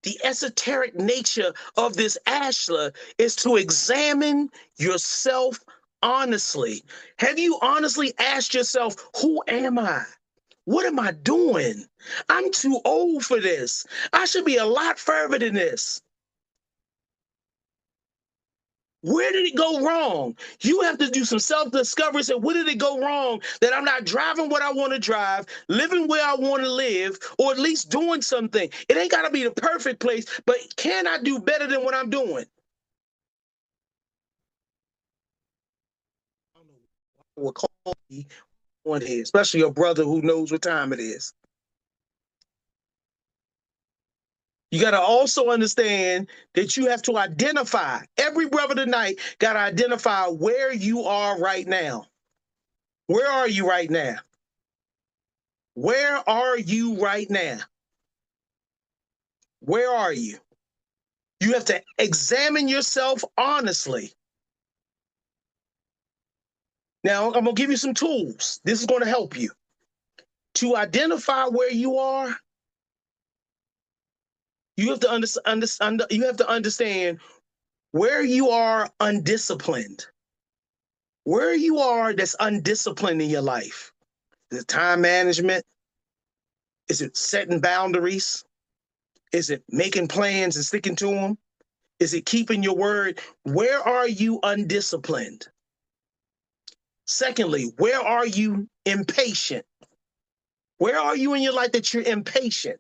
The esoteric nature of this Ashlar is to examine yourself honestly? Have you honestly asked yourself, who am I? What am I doing? I'm too old for this. I should be a lot further than this. Where did it go wrong? You have to do some self-discovery. Say, where did it go wrong that I'm not driving what I want to drive, living where I want to live, or at least doing something? It ain't got to be the perfect place, but can I do better than what I'm doing? I don't know what call me on here, especially your brother who knows what time it is. You got to also understand that you have to identify, every brother tonight got to identify where you are right now. Where are you right now? Where are you right now? Where are you? You have to examine yourself honestly. Now, I'm going to give you some tools. This is going to help you. To identify where you are, you have to understand where you are undisciplined. Where you are that's undisciplined in your life. Is it time management? Is it setting boundaries? Is it making plans and sticking to them? Is it keeping your word? Where are you undisciplined? Secondly, where are you impatient? Where are you in your life that you're impatient?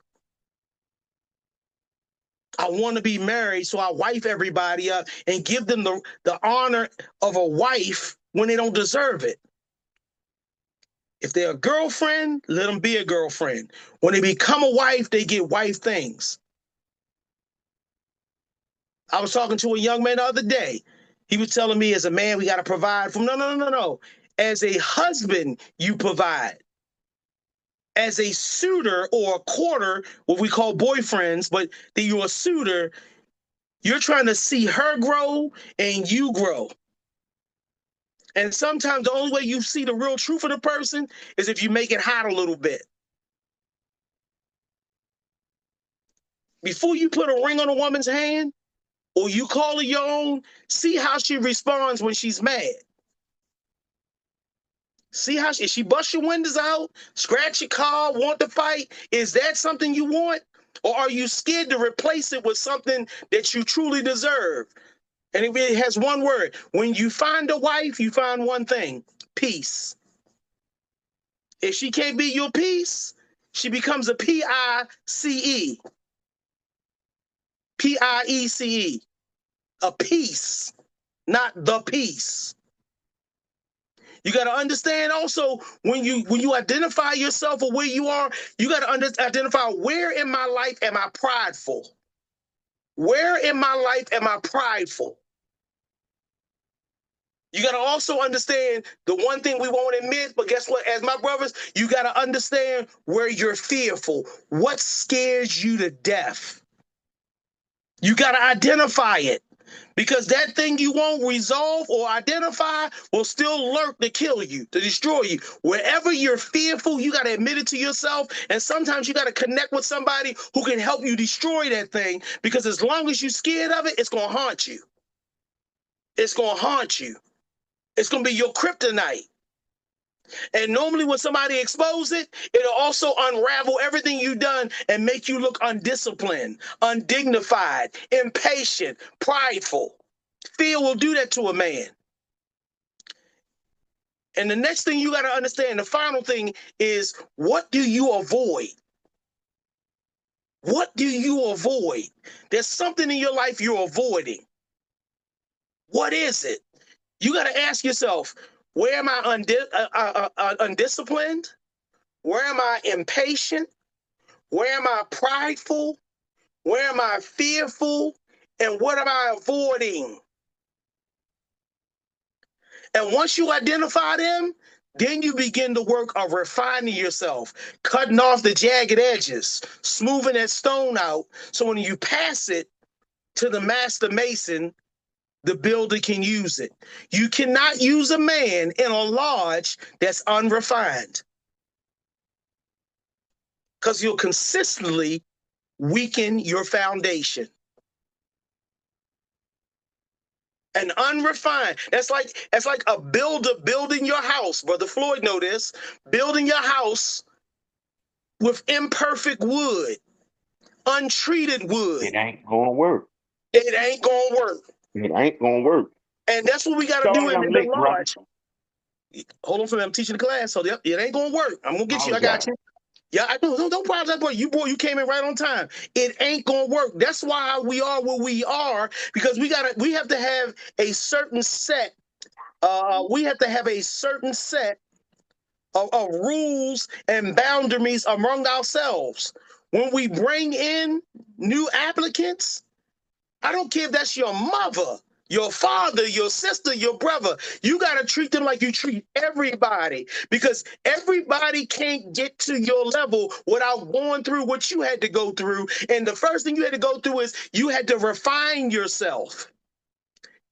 I want to be married, so I wife everybody up and give them the honor of a wife when they don't deserve it. If they're a girlfriend, let them be a girlfriend. When they become a wife, they get wife things. I was talking to a young man the other day. He was telling me, as a man, we got to provide for him. No. As a husband, you provide. As a suitor or a courter, what we call boyfriends, but that you're a suitor, you're trying to see her grow and you grow. And sometimes the only way you see the real truth of the person is if you make it hot a little bit. Before you put a ring on a woman's hand or you call her your own, see how she responds when she's mad. See how she busts your windows out, scratch your car, want to fight. Is that something you want? Or are you scared to replace it with something that you truly deserve? And it has one word. When you find a wife, you find one thing: peace. If she can't be your peace, she becomes a P-I-C-E. P-I-E-C-E. A peace, not the peace. You got to understand also when you identify yourself or where you are, you got to identify, where in my life am I prideful? Where in my life am I prideful? You got to also understand the one thing we won't admit, but guess what? As my brothers, you got to understand where you're fearful. What scares you to death? You got to identify it. Because that thing you won't resolve or identify will still lurk to kill you, to destroy you. Wherever you're fearful, you got to admit it to yourself. And sometimes you got to connect with somebody who can help you destroy that thing. Because as long as you're scared of it, it's going to haunt you. It's going to haunt you. It's going to be your kryptonite. And normally when somebody exposes it, it'll also unravel everything you've done and make you look undisciplined, undignified, impatient, prideful. Fear will do that to a man. And the next thing you got to understand, the final thing is, what do you avoid? What do you avoid? There's something in your life you're avoiding. What is it? You got to ask yourself, where am I undisciplined? Where am I impatient? Where am I prideful? Where am I fearful? And what am I avoiding? And once you identify them, then you begin the work of refining yourself, cutting off the jagged edges, smoothing that stone out, so when you pass it to the master mason, the builder can use it. You cannot use a man in a lodge that's unrefined, because you'll consistently weaken your foundation. and unrefined. That's like a builder building your house. Brother Floyd know this. Building your house with imperfect wood, untreated wood. It ain't gonna work. It ain't gonna work. It ain't gonna work. And that's what we got to do Starting in a the lick, brother. lodge. Hold on for me. I'm teaching the class, so it ain't gonna work. I'm gonna get you. I got Apologize. you. Yeah, I know. No problem. Boy, you came in right on time. It ain't gonna work. That's why we are where we are, because we have to have a certain set. We have to have a certain set of rules and boundaries among ourselves. When we bring in new applicants, I don't care if that's your mother, your father, your sister, your brother. You got to treat them like you treat everybody, because everybody can't get to your level without going through what you had to go through. And the first thing you had to go through is you had to refine yourself.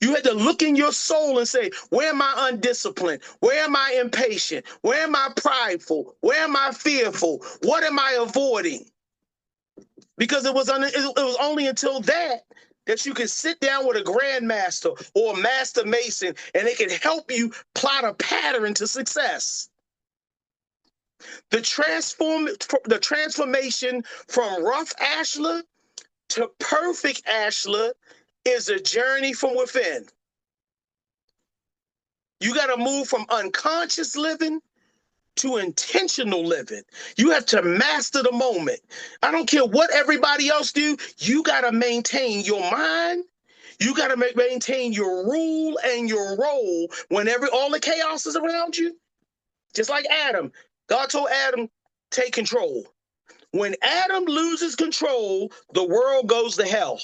You had to look in your soul and say, where am I undisciplined? Where am I impatient? Where am I prideful? Where am I fearful? What am I avoiding? Because it was only until that you could sit down with a grandmaster or a master mason, and they can help you plot a pattern to success. The transformation from rough Ashlar to perfect Ashlar is a journey from within. You got to move from unconscious living to intentional living. You have to master the moment. I don't care what everybody else do. You got to maintain your mind. You got to maintain your rule and your role when all the chaos is around you. Just like Adam. God told Adam, take control. When Adam loses control, the world goes to hell.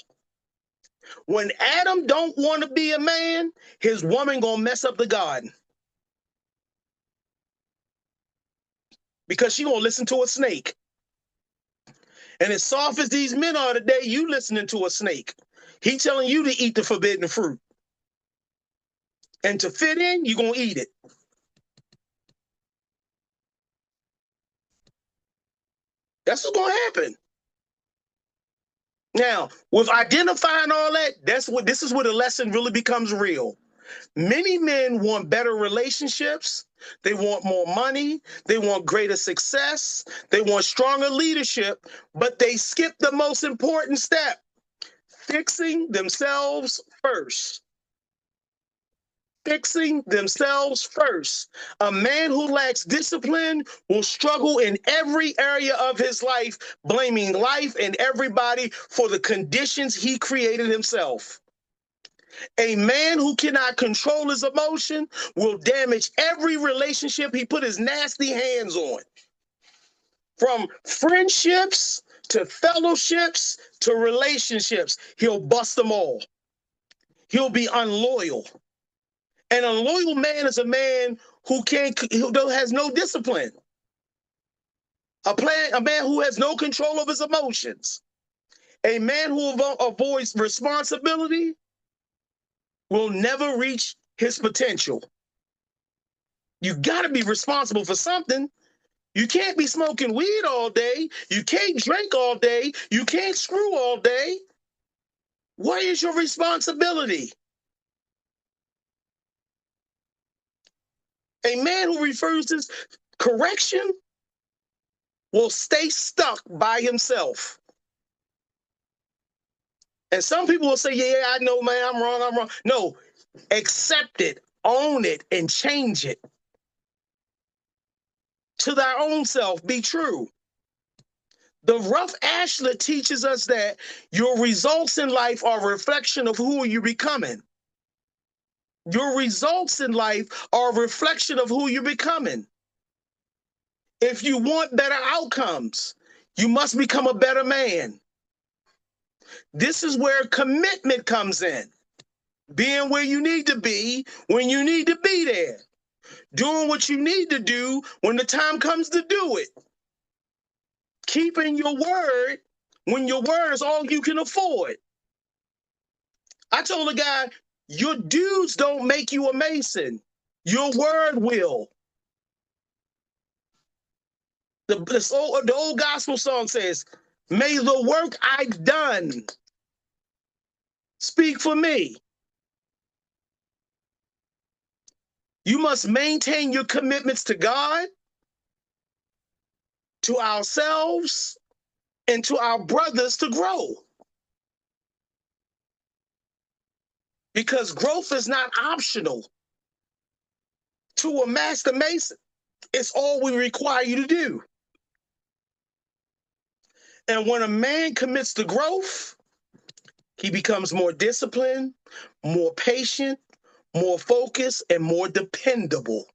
When Adam don't want to be a man, his woman gonna mess up the garden. Because she gonna listen to a snake. And as soft as these men are today, you listening to a snake. He telling you to eat the forbidden fruit. And to fit in, you gonna eat it. That's what's gonna happen. Now, with identifying all that, this is where the lesson really becomes real. Many men want better relationships. They want more money. They want greater success. They want stronger leadership, but they skip the most important step: fixing themselves first. Fixing themselves first. A man who lacks discipline will struggle in every area of his life, blaming life and everybody for the conditions he created himself. A man who cannot control his emotion will damage every relationship he put his nasty hands on. From friendships to fellowships to relationships, he'll bust them all. He'll be unloyal. An unloyal man is a man who has no discipline. A man who has no control of his emotions. A man who avoids responsibility will never reach his potential. You got to be responsible for something. You can't be smoking weed all day. You can't drink all day. You can't screw all day. What is your responsibility? A man who refuses correction will stay stuck by himself. And some people will say, yeah, I know, man, I'm wrong. No, accept it, own it, and change it. To thy own self, be true. The rough Ashlar teaches us that your results in life are a reflection of who you're becoming. Your results in life are a reflection of who you're becoming. If you want better outcomes, you must become a better man. This is where commitment comes in. Being where you need to be when you need to be there. Doing what you need to do when the time comes to do it. Keeping your word when your word is all you can afford. I told a guy, your dudes don't make you a Mason. Your word will. The old gospel song says, may the work I've done speak for me. You must maintain your commitments to God, to ourselves, and to our brothers to grow. Because growth is not optional to a master mason. It's all we require you to do. And when a man commits to growth, he becomes more disciplined, more patient, more focused, and more dependable.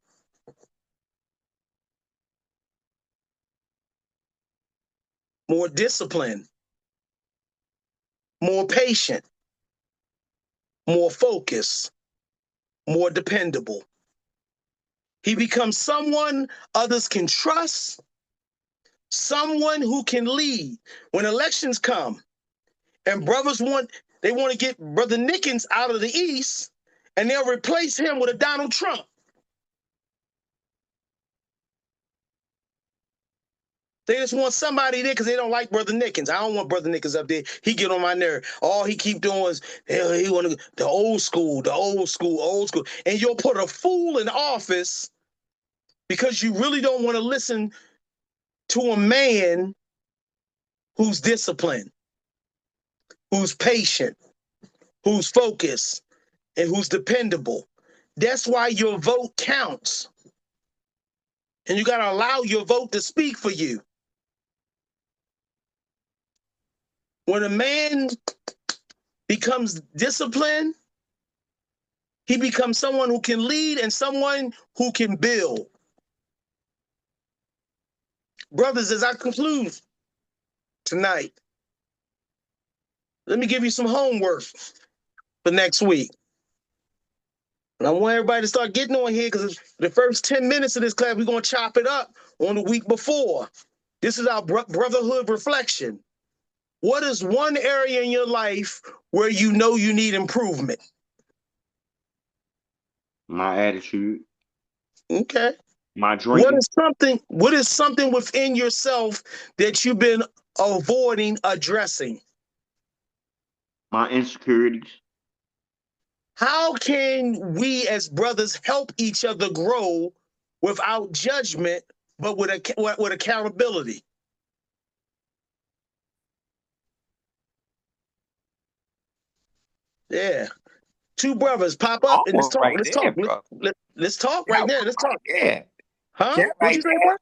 More disciplined, more patient, more focused, more dependable. He becomes someone others can trust, someone who can lead. When elections come and they want to get Brother Nickens out of the East, and they'll replace him with a Donald Trump. They just want somebody there because they don't like Brother Nickens. I don't want Brother Nickens up there. He get on my nerve. All he keep doing is he want to the old school, the old school, old school. And you'll put a fool in office because you really don't want to listen to a man who's disciplined, who's patient, who's focused, and who's dependable. That's why your vote counts. And you got to allow your vote to speak for you. When a man becomes disciplined, he becomes someone who can lead and someone who can build. Brothers, as I conclude tonight, let me give you some homework for next week. And I want everybody to start getting on here because the first 10 minutes of this class, we're going to chop it up on the week before. This is our brotherhood reflection. What is one area in your life where you know you need improvement? My attitude. Okay. My drinking. What is something within yourself that you've been avoiding addressing? My insecurities. How can we as brothers help each other grow without judgment, but with accountability? Yeah. Two brothers pop up and let's talk. Right Let's there, talk. bro. Let's talk right there. Let's talk. Yeah. Huh? That What'd right you say, there.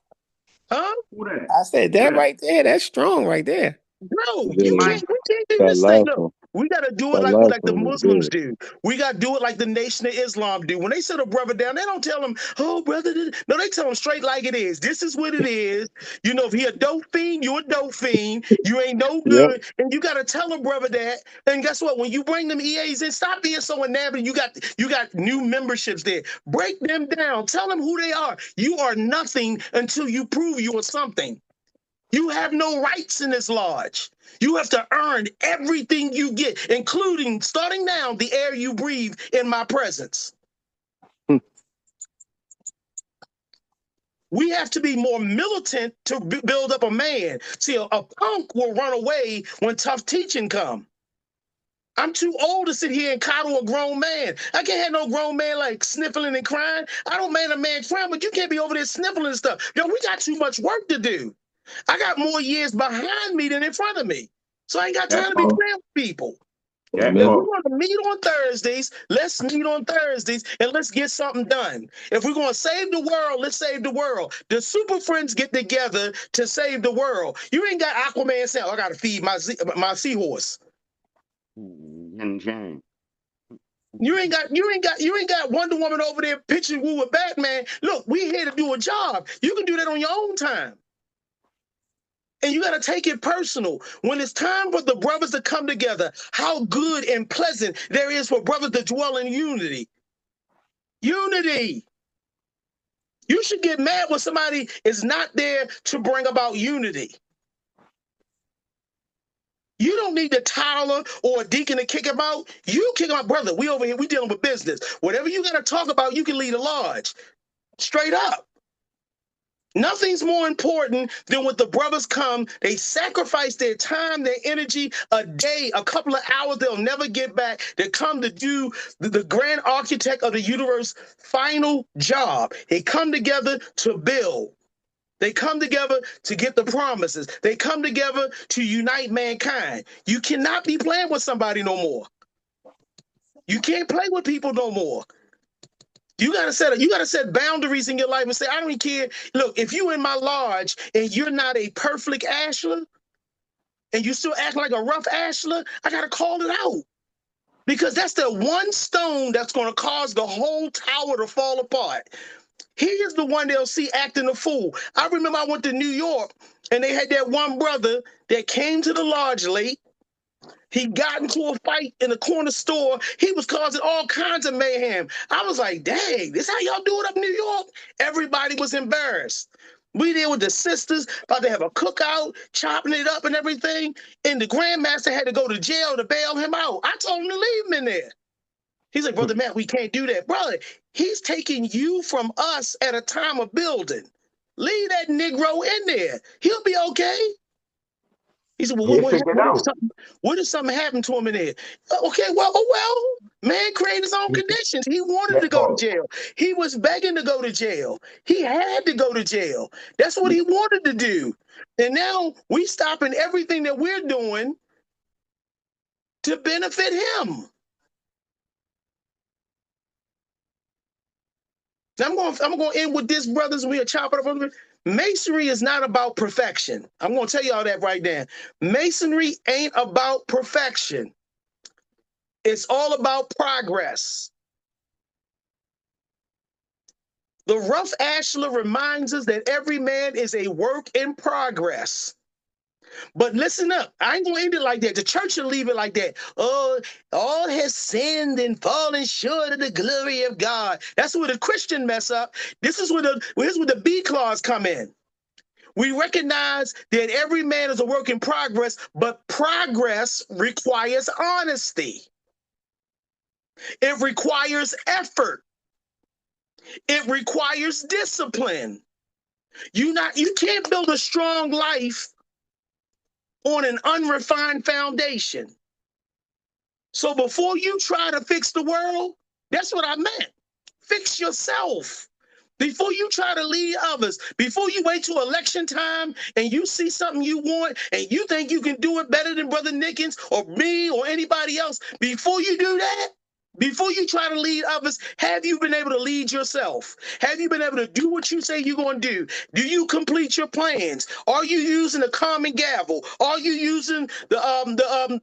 bro? Huh? Who that? I said that Yeah. right there. That's strong right there. Bro, It we might. can't do That this thing. last Look, one, we gotta do it that like last the one was Muslims good. do. We gotta do it like the Nation of Islam do. When they sit a brother down, they don't tell him, "Oh, brother," no, they tell him straight like it is. This is what it is. You know, if he a dope fiend, you a dope fiend. You ain't no Yep. good, and you gotta tell a brother that. And guess what? When you bring them EAs in, stop being so enamored. You got new memberships there. Break them down. Tell them who they are. You are nothing until you prove you are something. You have no rights in this lodge. You have to earn everything you get, including, starting now, the air you breathe in my presence. We have to be more militant to build up a man. See, a punk will run away when tough teaching comes. I'm too old to sit here and coddle a grown man. I can't have no grown man like sniffling and crying. I don't mind a man crying, but you can't be over there sniffling and stuff. Yo, we got too much work to do. I got more years behind me than in front of me. So I ain't got time That to be part. playing with people. That If Amen. we're part. going to meet on Thursdays, let's meet on Thursdays and let's get something done. If we're going to save the world, let's save the world. The super friends get together to save the world. You ain't got Aquaman saying, "Oh, I got to feed my seahorse." And Jane. You ain't got Wonder Woman over there pitching woo with Batman. Look, we here to do a job. You can do that on your own time. And you got to take it personal. When it's time for the brothers to come together, how good and pleasant there is for brothers to dwell in unity. Unity. You should get mad when somebody is not there to bring about unity. You don't need a Tyler or a deacon to kick him out. You kick him out, brother. We over here, we dealing with business. Whatever you got to talk about, you can lead a lodge. Straight up. Nothing's more important than when the brothers come, they sacrifice their time, their energy, a day, a couple of hours they'll never get back. They come to do the grand architect of the universe final job. They come together to build. They come together to get the promises. They come together to unite mankind. You cannot be playing with somebody no more. You can't play with people no more. You gotta set boundaries in your life and say, I don't care. Look, if you in my lodge and you're not a perfect Ashlar and you still act like a rough Ashlar, I gotta call it out. Because that's the one stone that's gonna cause the whole tower to fall apart. He is the one they'll see acting a fool. I remember I went to New York and they had that one brother that came to the lodge late. He got into a fight in a corner store. He was causing all kinds of mayhem. I was like, dang, this how y'all do it up in New York? Everybody was embarrassed. We there with the sisters, about to have a cookout, chopping it up and everything. And the Grandmaster had to go to jail to bail him out. I told him to leave him in there. He's like, Brother Matt, we can't do that. Brother, he's taking you from us at a time of building. Leave that Negro in there. He'll be okay. He said, well, what if something happened to him in there? Okay, well, man created his own conditions. He wanted to go to jail. He was begging to go to jail. He had to go to jail. That's what he wanted to do. And now we stopping everything that we're doing to benefit him. I'm going to end with this, brothers. We'll chop it up. Masonry is not about perfection. I'm going to tell y'all that right now. Masonry ain't about perfection. It's all about progress. The rough Ashlar reminds us that every man is a work in progress. But listen up, I ain't gonna end it like that. The church will leave it like that. Oh, all has sinned and fallen short of the glory of God. That's where the Christian mess up. Here's where the B clause come in. We recognize that every man is a work in progress, but progress requires honesty. It requires effort. It requires discipline. You can't build a strong life on an unrefined foundation. So before you try to fix the world, that's what I meant. Fix yourself. Before you try to lead others, before you wait till election time and you see something you want and you think you can do it better than Brother Nickens or me or anybody else, before you do that, before you try to lead others, have you been able to lead yourself? Have you been able to do what you say you're going to do? Do you complete your plans? Are you using a common gavel? Are you using the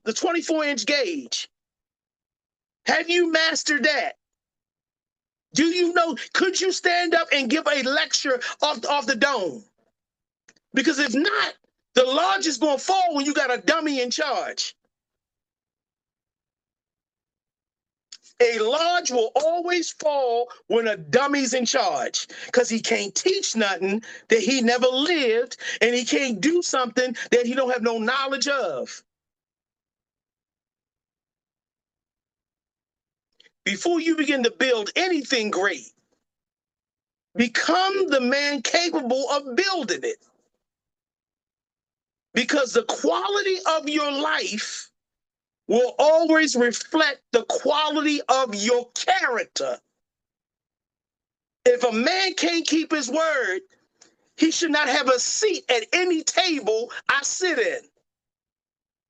24-inch gauge? Have you mastered that? Do you know, could you stand up and give a lecture off the dome? Because if not, the lodge is going to fall when you got a dummy in charge. A lodge will always fall when a dummy's in charge because he can't teach nothing that he never lived and he can't do something that he don't have no knowledge of. Before you begin to build anything great, become the man capable of building it. Because the quality of your life will always reflect the quality of your character. If a man can't keep his word, he should not have a seat at any table I sit in.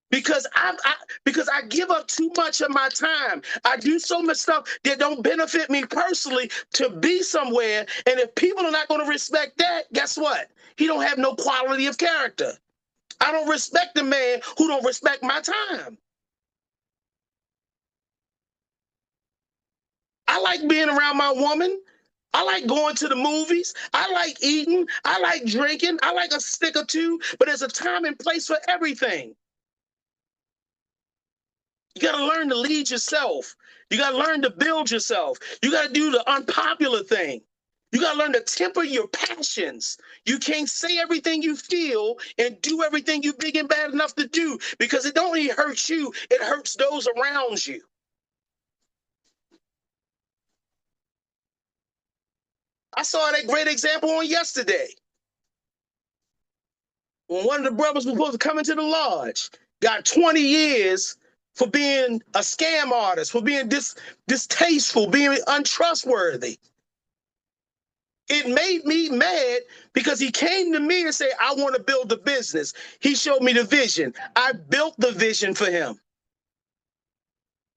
Because I give up too much of my time. I do so much stuff that don't benefit me personally to be somewhere. And if people are not going to respect that, guess what? He don't have no quality of character. I don't respect the man who don't respect my time. I like being around my woman. I like going to the movies. I like eating. I like drinking. I like a stick or two, but there's a time and place for everything. You got to learn to lead yourself. You got to learn to build yourself. You got to do the unpopular thing. You got to learn to temper your passions. You can't say everything you feel and do everything you big and bad enough to do because it don't only hurt you, it hurts those around you. I saw that great example on yesterday. when one of the brothers was supposed to come into the lodge, got 20 years for being a scam artist, for being distasteful, being untrustworthy. It made me mad because he came to me and said, I want to build a business. He showed me the vision. I built the vision for him.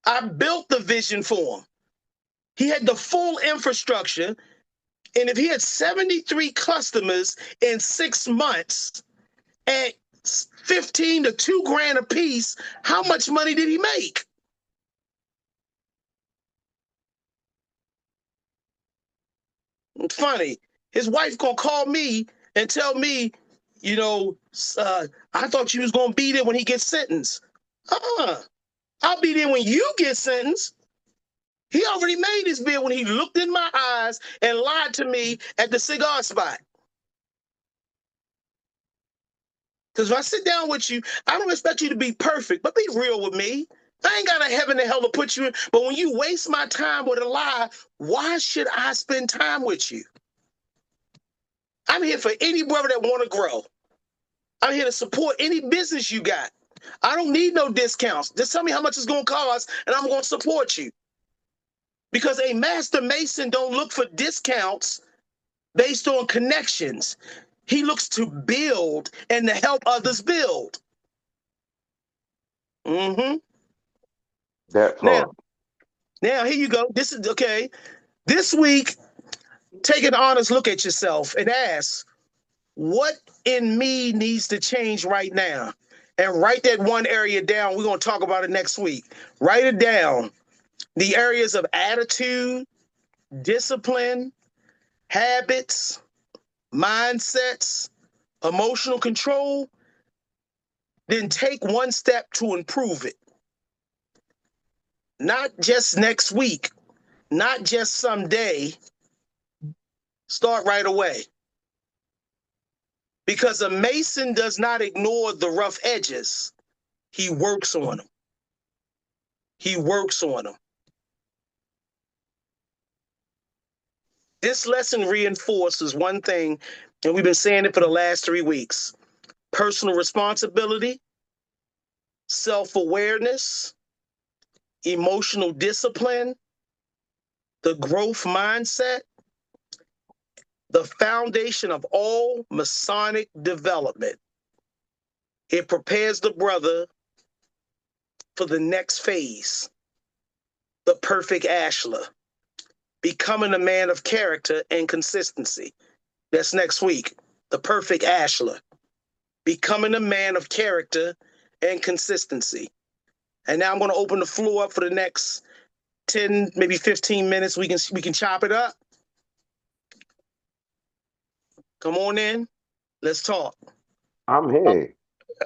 I built the vision for him. He had the full infrastructure. And if he had 73 customers in 6 months at 15 to 2 grand a piece, how much money did he make? It's funny. His wife gonna call me and tell me, I thought you was gonna be there when he gets sentenced. I'll be there when you get sentenced. He already made his bid when he looked in my eyes and lied to me at the cigar spot. Because if I sit down with you, I don't expect you to be perfect, but be real with me. I ain't got a heaven and hell to put you in. But when you waste my time with a lie, why should I spend time with you? I'm here for any brother that want to grow. I'm here to support any business you got. I don't need no discounts. Just tell me how much it's going to cost, and I'm going to support you. Because a master mason don't look for discounts based on connections. He looks to build and to help others build. Mm-hmm. That part. Now here you go. This is okay. This week, take an honest look at yourself and ask, what in me needs to change right now? And write that one area down. We're going to talk about it next week. Write it down. The areas of attitude, discipline, habits, mindsets, emotional control. Then take one step to improve it. Not just next week, not just someday. Start right away. Because a mason does not ignore the rough edges. He works on them. He works on them. This lesson reinforces one thing, and we've been saying it for the last 3 weeks. Personal responsibility, self-awareness, emotional discipline, the growth mindset, the foundation of all Masonic development. It prepares the brother for the next phase, the perfect Ashlar, becoming a man of character and consistency. That's next week, the perfect Ashlar, becoming a man of character and consistency. And now I'm going to open the floor up for the next 10, maybe 15 minutes. We can chop it up. Come on in. Let's talk. I'm here.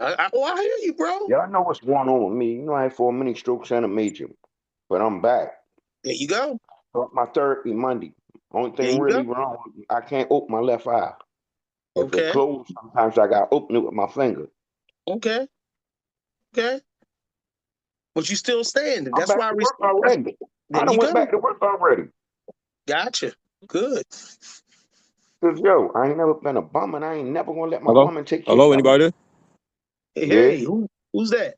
I hear you, bro. Y'all know what's going on with me. You know, I had 4 mini strokes and a major, but I'm back. There you go. My therapy Monday. Only There thing you really go. wrong, I can't open my left eye. If it Okay. closed, sometimes I got to open it with my finger. Okay. Okay. But you still standing. I'm That's back why to work already. there I done you went go. back to work already. Gotcha. Good. Cause yo, I ain't never been a bum, and I ain't never gonna let my Hello? woman take care Hello, of me. anybody? Hey, Yeah. hey, who's that?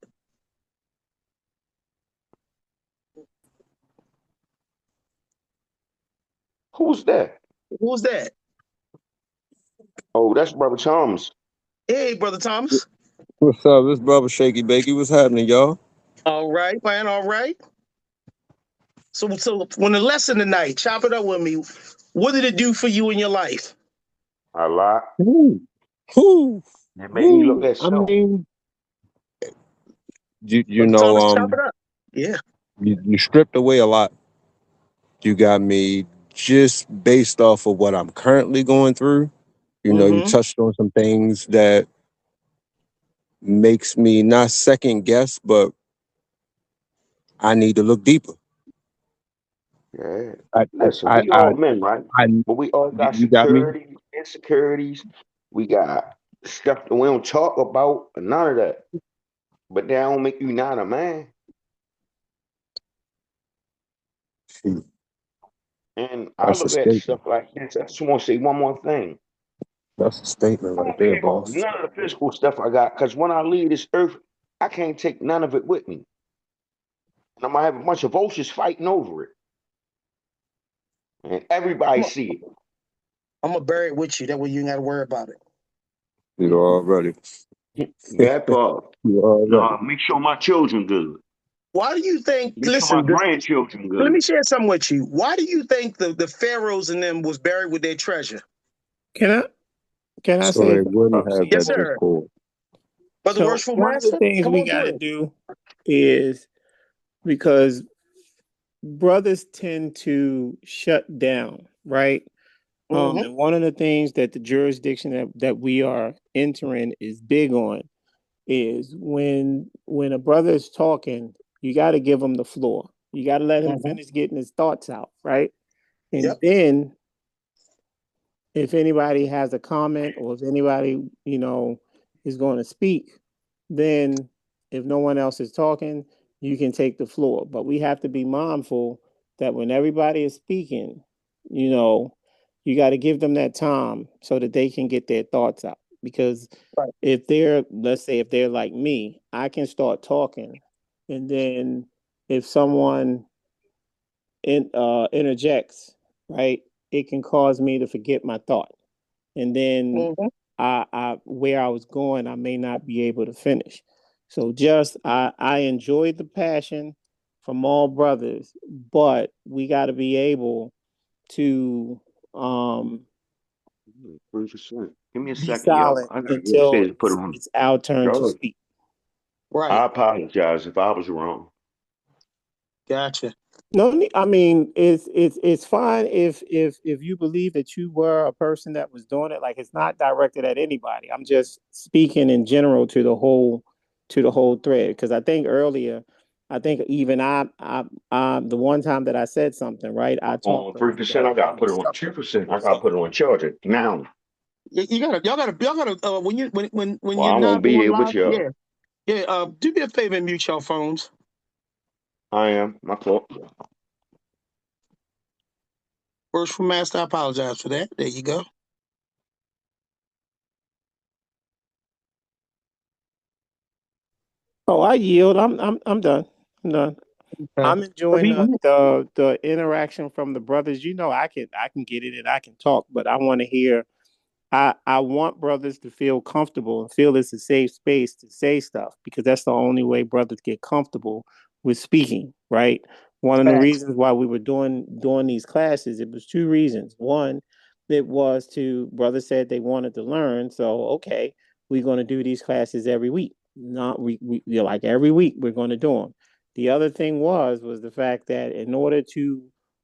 Who's that? Who's that? Oh, that's Brother Chalmers. Hey, Brother Thomas. What's up? This brother Shaky Bakey. What's happening, y'all? All right, man. All right. So when the lesson tonight, chop it up with me. What did it do for you in your life? A lot. Woo, whoo, It made me look woo. at I self. mean, you Brother know, Thomas, chop it up. Yeah. you stripped away a lot. You got me just based off of what I'm currently going through. You know, you Mm-hmm. touched on some things that makes me not second guess, but I need to look deeper. Yeah. I, I, Listen, I, we I, all men, right? I But we all got you got me. securities, insecurities. We got stuff that we don't talk about, none of that. But that don't make you not a man. And I That's a look at statement. stuff like this. I just want to say one more thing. That's a statement I right don't there, care about boss. none of the physical stuff I got, because when I leave this earth, I can't take none of it with me. And I'm gonna have a bunch of vultures fighting over it. And everybody see it. I'm gonna bury it with you. That way you ain't gotta worry about it. You already. That part. You already. No, make sure my children good. Why do you think? Make sure my Listen, grandchildren let me good. share something with you. Why do you think the pharaohs and them was buried with their treasure? Can I So say they wouldn't have Yes, that simple? sir. discord. Brother So Worshipful one of the Master, things come we on got through to it. do is because brothers tend to shut down, right? Mm-hmm. And one of the things that the jurisdiction that we are entering is big on is when a brother is talking, you got to give him the floor. You got to let him Mm-hmm. finish getting his thoughts out, right? And Yep. then if anybody has a comment or if anybody, is going to speak, then if no one else is talking, you can take the floor. But we have to be mindful that when everybody is speaking, you know, you got to give them that time so that they can get their thoughts out. Because Right. if they're, let's say, if they're like me, I can start talking. And then if someone interjects, right, it can cause me to forget my thought. And then Mm-hmm. I where I was going, I may not be able to finish. So just I enjoyed the passion from all brothers, but we got to be able to 3%. Give me a be second, y'all. silent I gotta go until upstairs and put on it's our turn to charge. speak. Right. I apologize if I was wrong. Gotcha. No, I mean it's fine if you believe that you were a person that was doing it. Like it's not directed at anybody. I'm just speaking in general to the whole thread because I think earlier, I think even I the one time that I said something right, I talked On over 3%, I gotta everybody put it on except for 2%. I gotta myself. put it on charger now. You gotta, y'all gotta. When Well, you're I not won't be on here live, with y'all. yeah, yeah. Do me a favor and mute your phones. I am. My fault. Worshipful Master, I apologize for that. There you go. Oh, I yield. I'm done. I'm done. Okay. I'm enjoying the interaction from the brothers. I can get it and I can talk, but I want to hear I want brothers to feel comfortable and feel it's a safe space to say stuff because that's the only way brothers get comfortable with speaking, right? One of the Facts. reasons why we were doing these classes, it was two reasons. One, it was to brothers said they wanted to learn, so okay, we're going to do these classes every week. Not we like every week we're going to do them. The other thing was the fact that in order to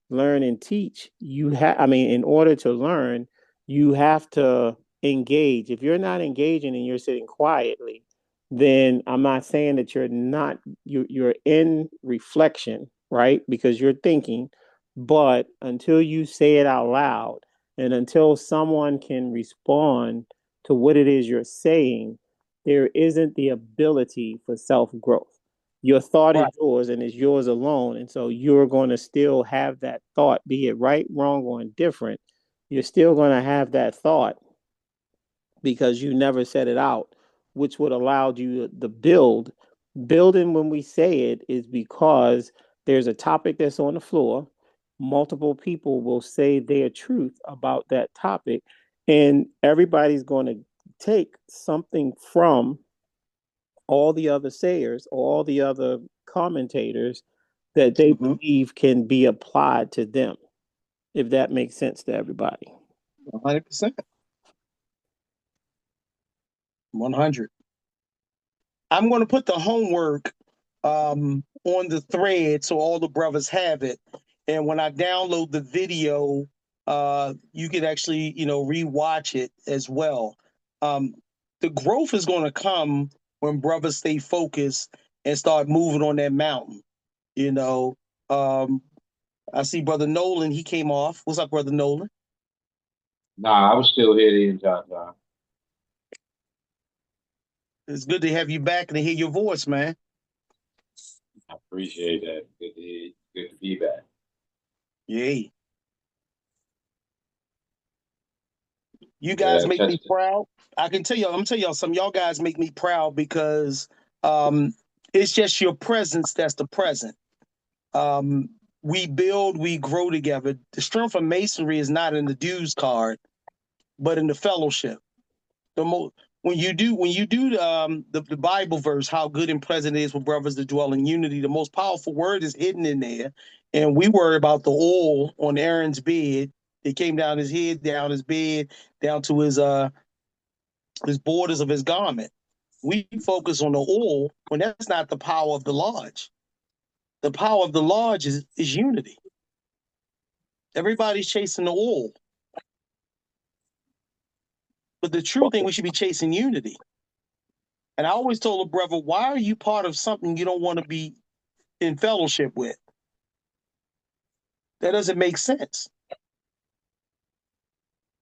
learn and teach, in order to learn you have to engage. If you're not engaging and you're sitting quietly, then I'm not saying that you're in reflection, right? Because you're thinking, but until you say it out loud and until someone can respond to what it is you're saying, there isn't the ability for self-growth. Your thought is Right. yours and is yours alone. And so you're going to still have that thought, be it right, wrong, or indifferent, you're still going to have that thought because you never said it out, which would allow you the build. Building when we say it is because there's a topic that's on the floor. Multiple people will say their truth about that topic, and everybody's going to take something from all the other sayers or all the other commentators that they Mm-hmm. believe can be applied to them, if that makes sense to everybody. 100%. 100. I'm going to put the homework on the thread so all the brothers have it. And when I download the video, you can actually, rewatch it as well. Um, the growth is going to come when brothers stay focused and start moving on that mountain. You know, um, I see Brother Nolan. He came off. What's up, Brother Nolan? Nah, I was still here the entire time. It's good to have you back and to hear your voice, man. I appreciate that. Good to be back. Yay. You Yeah, guys make me proud. I can tell you, I'm gonna tell y'all some y'all guys make me proud because it's just your presence that's the present. Um, we build, we grow together. The strength of masonry is not in the dues card, but in the fellowship. The most when you do the Bible verse, how good and pleasant it is for brothers to dwell in unity. The most powerful word is hidden in there, and we worry about the oil on Aaron's bed. It came down his head, down his bed, down to his borders of his garment. We focus on the oil when that's not the power of the lodge. The power of the lodge is unity. Everybody's chasing the oil, but the true thing we should be chasing unity. And I always told a brother, why are you part of something you don't want to be in fellowship with? That doesn't make sense.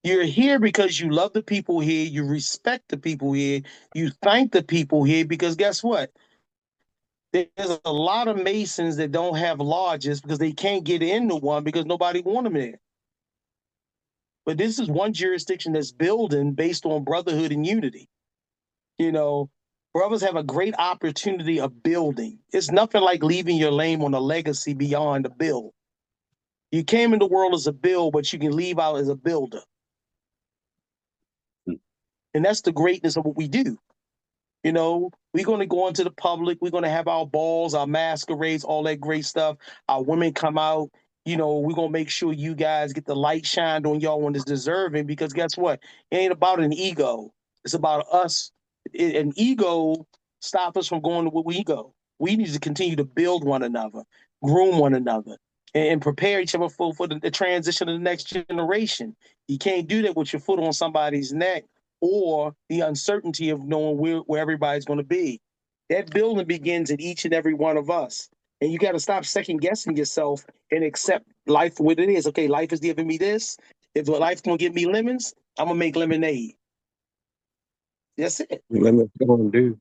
You're here because you love the people here, you respect the people here, you thank the people here because guess what? There's a lot of Masons that don't have lodges because they can't get into one because nobody want them there. But this is one jurisdiction that's building based on brotherhood and unity. You know, brothers have a great opportunity of building. It's nothing like leaving your name on a legacy beyond a bill. You came in the world as a bill, but you can leave out as a builder. And that's the greatness of what we do. You know, we're going to go into the public. We're going to have our balls, our masquerades, all that great stuff. Our women come out. You know, we're going to make sure you guys get the light shined on y'all when it's deserving because guess what? It ain't about an ego. It's about us. An ego stops us from going to where we go. We need to continue to build one another, groom one another, and prepare each other for the transition of the next generation. You can't do that with your foot on somebody's neck or the uncertainty of knowing where everybody's going to be. That building begins at each and every one of us. And you got to stop second guessing yourself and accept life for what it is. Okay, life is giving me this. If life's going to give me lemons, I'm going to make lemonade. That's it. Let me go and do.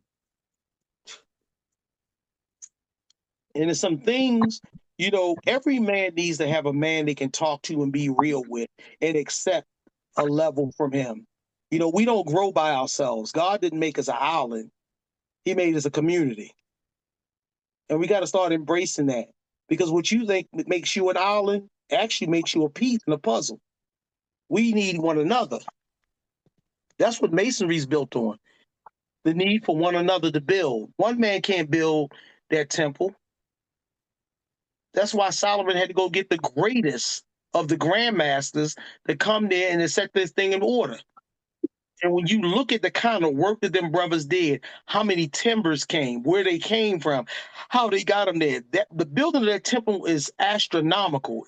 And there's some things, you know, every man needs to have a man they can talk to and be real with and accept a level from him. You know, we don't grow by ourselves. God didn't make us an island. He made us a community. And we got to start embracing that because what you think makes you an island actually makes you a piece in a puzzle. We need one another. That's what masonry is built on. The need for one another to build. One man can't build that temple. That's why Solomon had to go get the greatest of the grandmasters to come there and to set this thing in order. And when you look at the kind of work that them brothers did, how many timbers came, where they came from, how they got them there, the building of that temple is astronomical.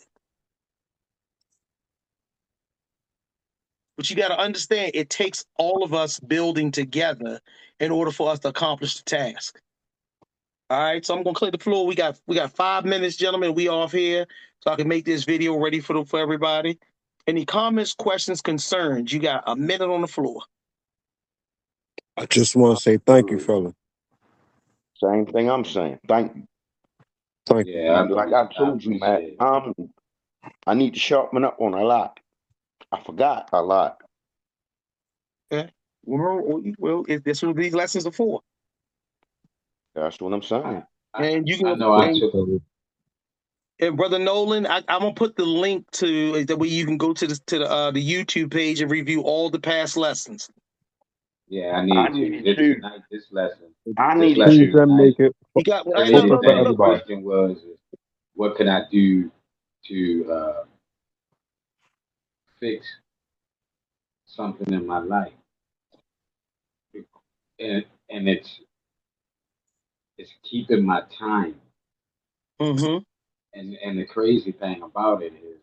But you got to understand, it takes all of us building together in order for us to accomplish the task. All right, so I'm gonna clear the floor. We got 5 minutes, gentlemen. We off here, so I can make this video ready for everybody. Any comments, questions, concerns? You got a minute on the floor. I just want to say thank you, fella. Same thing I'm saying. Thank you. Thank you. Yeah, Like I told you, Matt, I need to sharpen up on a lot. I forgot a lot. Okay. Well, this is what these lessons are for. That's what I'm saying. And you I can, know I took and Brother Nolan, I'm gonna put the link to that way you can go to the YouTube page and review all the past lessons. Yeah, I I need need to. to. This lesson. I This need lesson Please to. let me tonight. make it You got Really, open for the everybody. question was, what can I do to fix something in my life? And it's keeping my time. Mm-hmm. And the crazy thing about it is,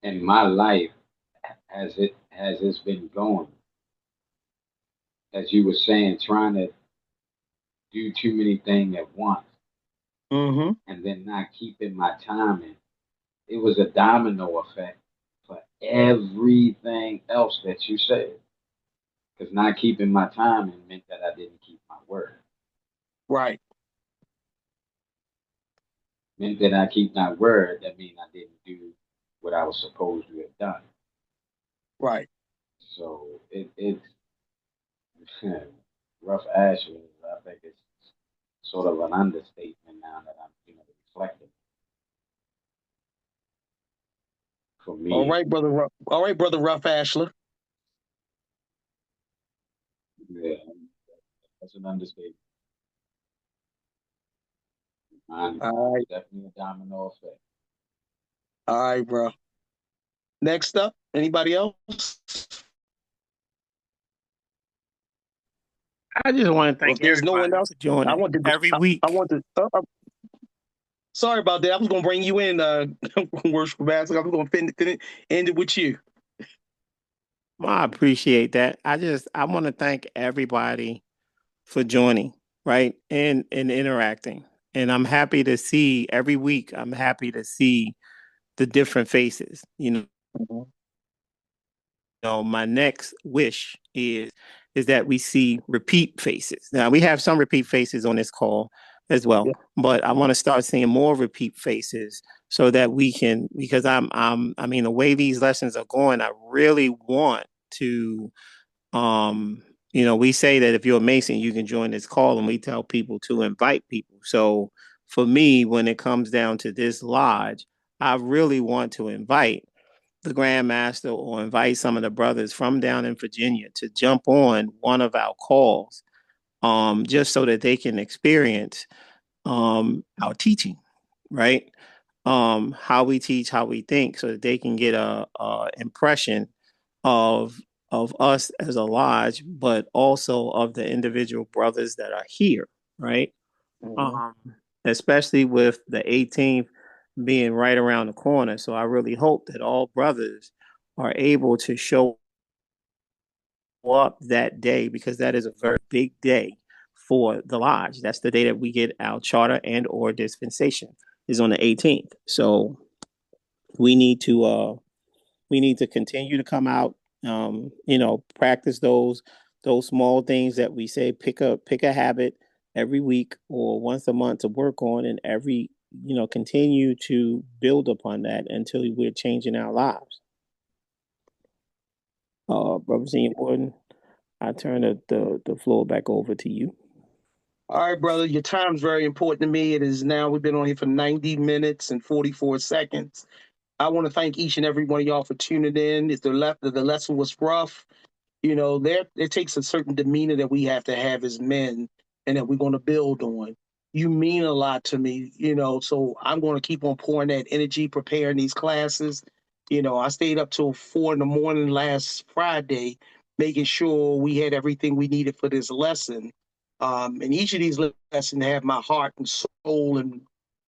in my life, as it's been going, as you were saying, trying to do too many things at once, Mm-hmm. and then not keeping my timing. It was a domino effect for everything else that you said. Because not keeping my timing meant that I didn't keep my word. Right. Meant that I keep my word, that means I didn't do what I was supposed to have done. Right. So it's rough ashes. I think it's sort of an understatement now that I'm reflecting for All me. right, brother. All right, brother Rough Ashlar. Yeah, that's an understatement. Mine All was right, definitely a domino effect. all right, bro. Next up, anybody else? I just want to Well, thank if there's no one everybody else, for I joining want to. every I week. want to. Sorry about that. I was going to bring you in, worship master. I was going to end it with you. Well, I appreciate that. I want to thank everybody for joining, right? And interacting. And I'm happy to see every week, I'm happy to see the different faces. Mhm. My next wish is that we see repeat faces. Now we have some repeat faces on this call as well, Yeah. but I want to start seeing more repeat faces so that we can, because I mean, the way these lessons are going, I really want to, we say that if you're a Mason, you can join this call, and we tell people to invite people. So for me, when it comes down to this lodge, I really want to invite the Grand Master or invite some of the brothers from down in Virginia to jump on one of our calls, just so that they can experience our teaching, right? How we teach, how we think, so that they can get a impression of us as a lodge, but also of the individual brothers that are here, right? Mhm. Um, Especially with the 18th being right around the corner. So I really hope that all brothers are able to show up that day, because that is a very big day for the lodge. That's the day that we get our charter and or dispensation, is on the 18th. So we need to continue to come out, practice those small things that we say, pick a habit every week or once a month to work on, and continue to build upon that until we're changing our lives. Brother Senior Warden, I turn the floor back over to you. All right, brother. Your time's very important to me. It is now. We've been on here for 90 minutes and 44 seconds. I want to thank each and every one of y'all for tuning in. If the lesson was rough, there it takes a certain demeanor that we have to have as men and that we're going to build on. You mean a lot to me, so I'm going to keep on pouring that energy, preparing these classes. I stayed up till 4 in the morning last Friday, making sure we had everything we needed for this lesson. And each of these lessons have my heart and soul and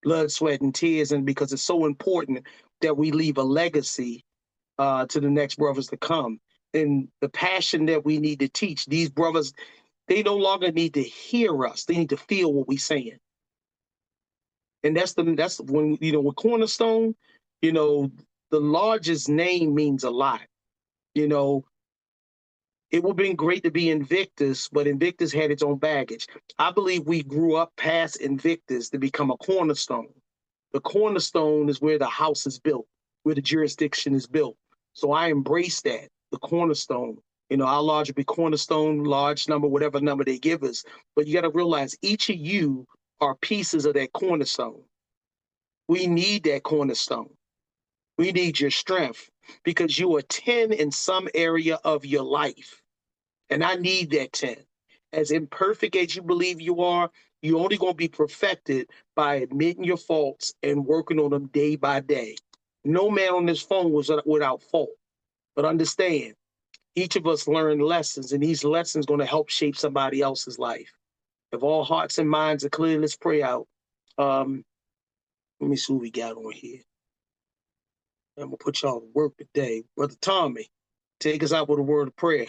blood, sweat, and tears, and because it's so important that we leave a legacy to the next brothers to come. And the passion that we need to teach these brothers, they no longer need to hear us; they need to feel what we're saying. And that's when with Cornerstone, you know, the largest name means a lot. You know, it would have been great to be Invictus, but Invictus had its own baggage. I believe we grew up past Invictus to become a Cornerstone. The cornerstone is where the house is built, where the jurisdiction is built. So I embrace that, the cornerstone. Our lodge will be cornerstone, large number, whatever number they give us. But you got to realize each of you are pieces of that cornerstone. We need that cornerstone. We need your strength because you are 10 in some area of your life. And I need that 10. As imperfect as you believe you are, you're only going to be perfected by admitting your faults and working on them day by day. No man on this phone was without fault. But understand, each of us learn lessons, and these lessons going to help shape somebody else's life. If all hearts and minds are clear, let's pray out. Um, Let me see what we got on here. I'm going to put y'all to work today. Brother Tommy, take us out with a word of prayer.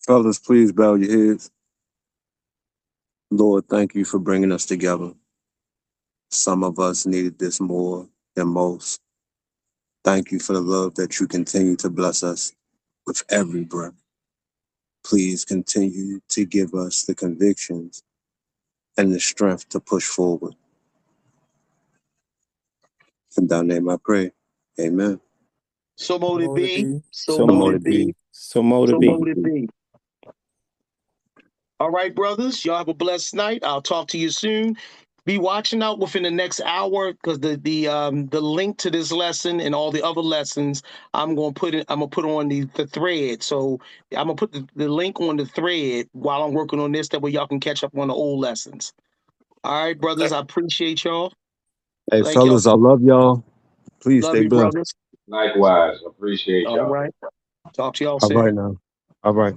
Fellas, please bow your heads. Lord, thank you for bringing us together. Some of us needed this more than most. Thank you for the love that you continue to bless us with every breath. Please continue to give us the convictions and the strength to push forward. In thy name I pray. Amen. So mote it be. So So mote mote it it be. be. So mote So it be. mote it be. All right, brothers. Y'all have a blessed night. I'll talk to you soon. Be watching out within the next hour because the link to this lesson and all the other lessons I'm gonna put on the thread. So I'm gonna put the link on the thread while I'm working on this. That way y'all can catch up on the old lessons. All right, brothers. I appreciate y'all. Hey, Thank y'all. fellas, I love y'all. Please Love stay you, blessed. brothers. Likewise, appreciate All y'all. right. Talk to y'all All soon. right now. All right.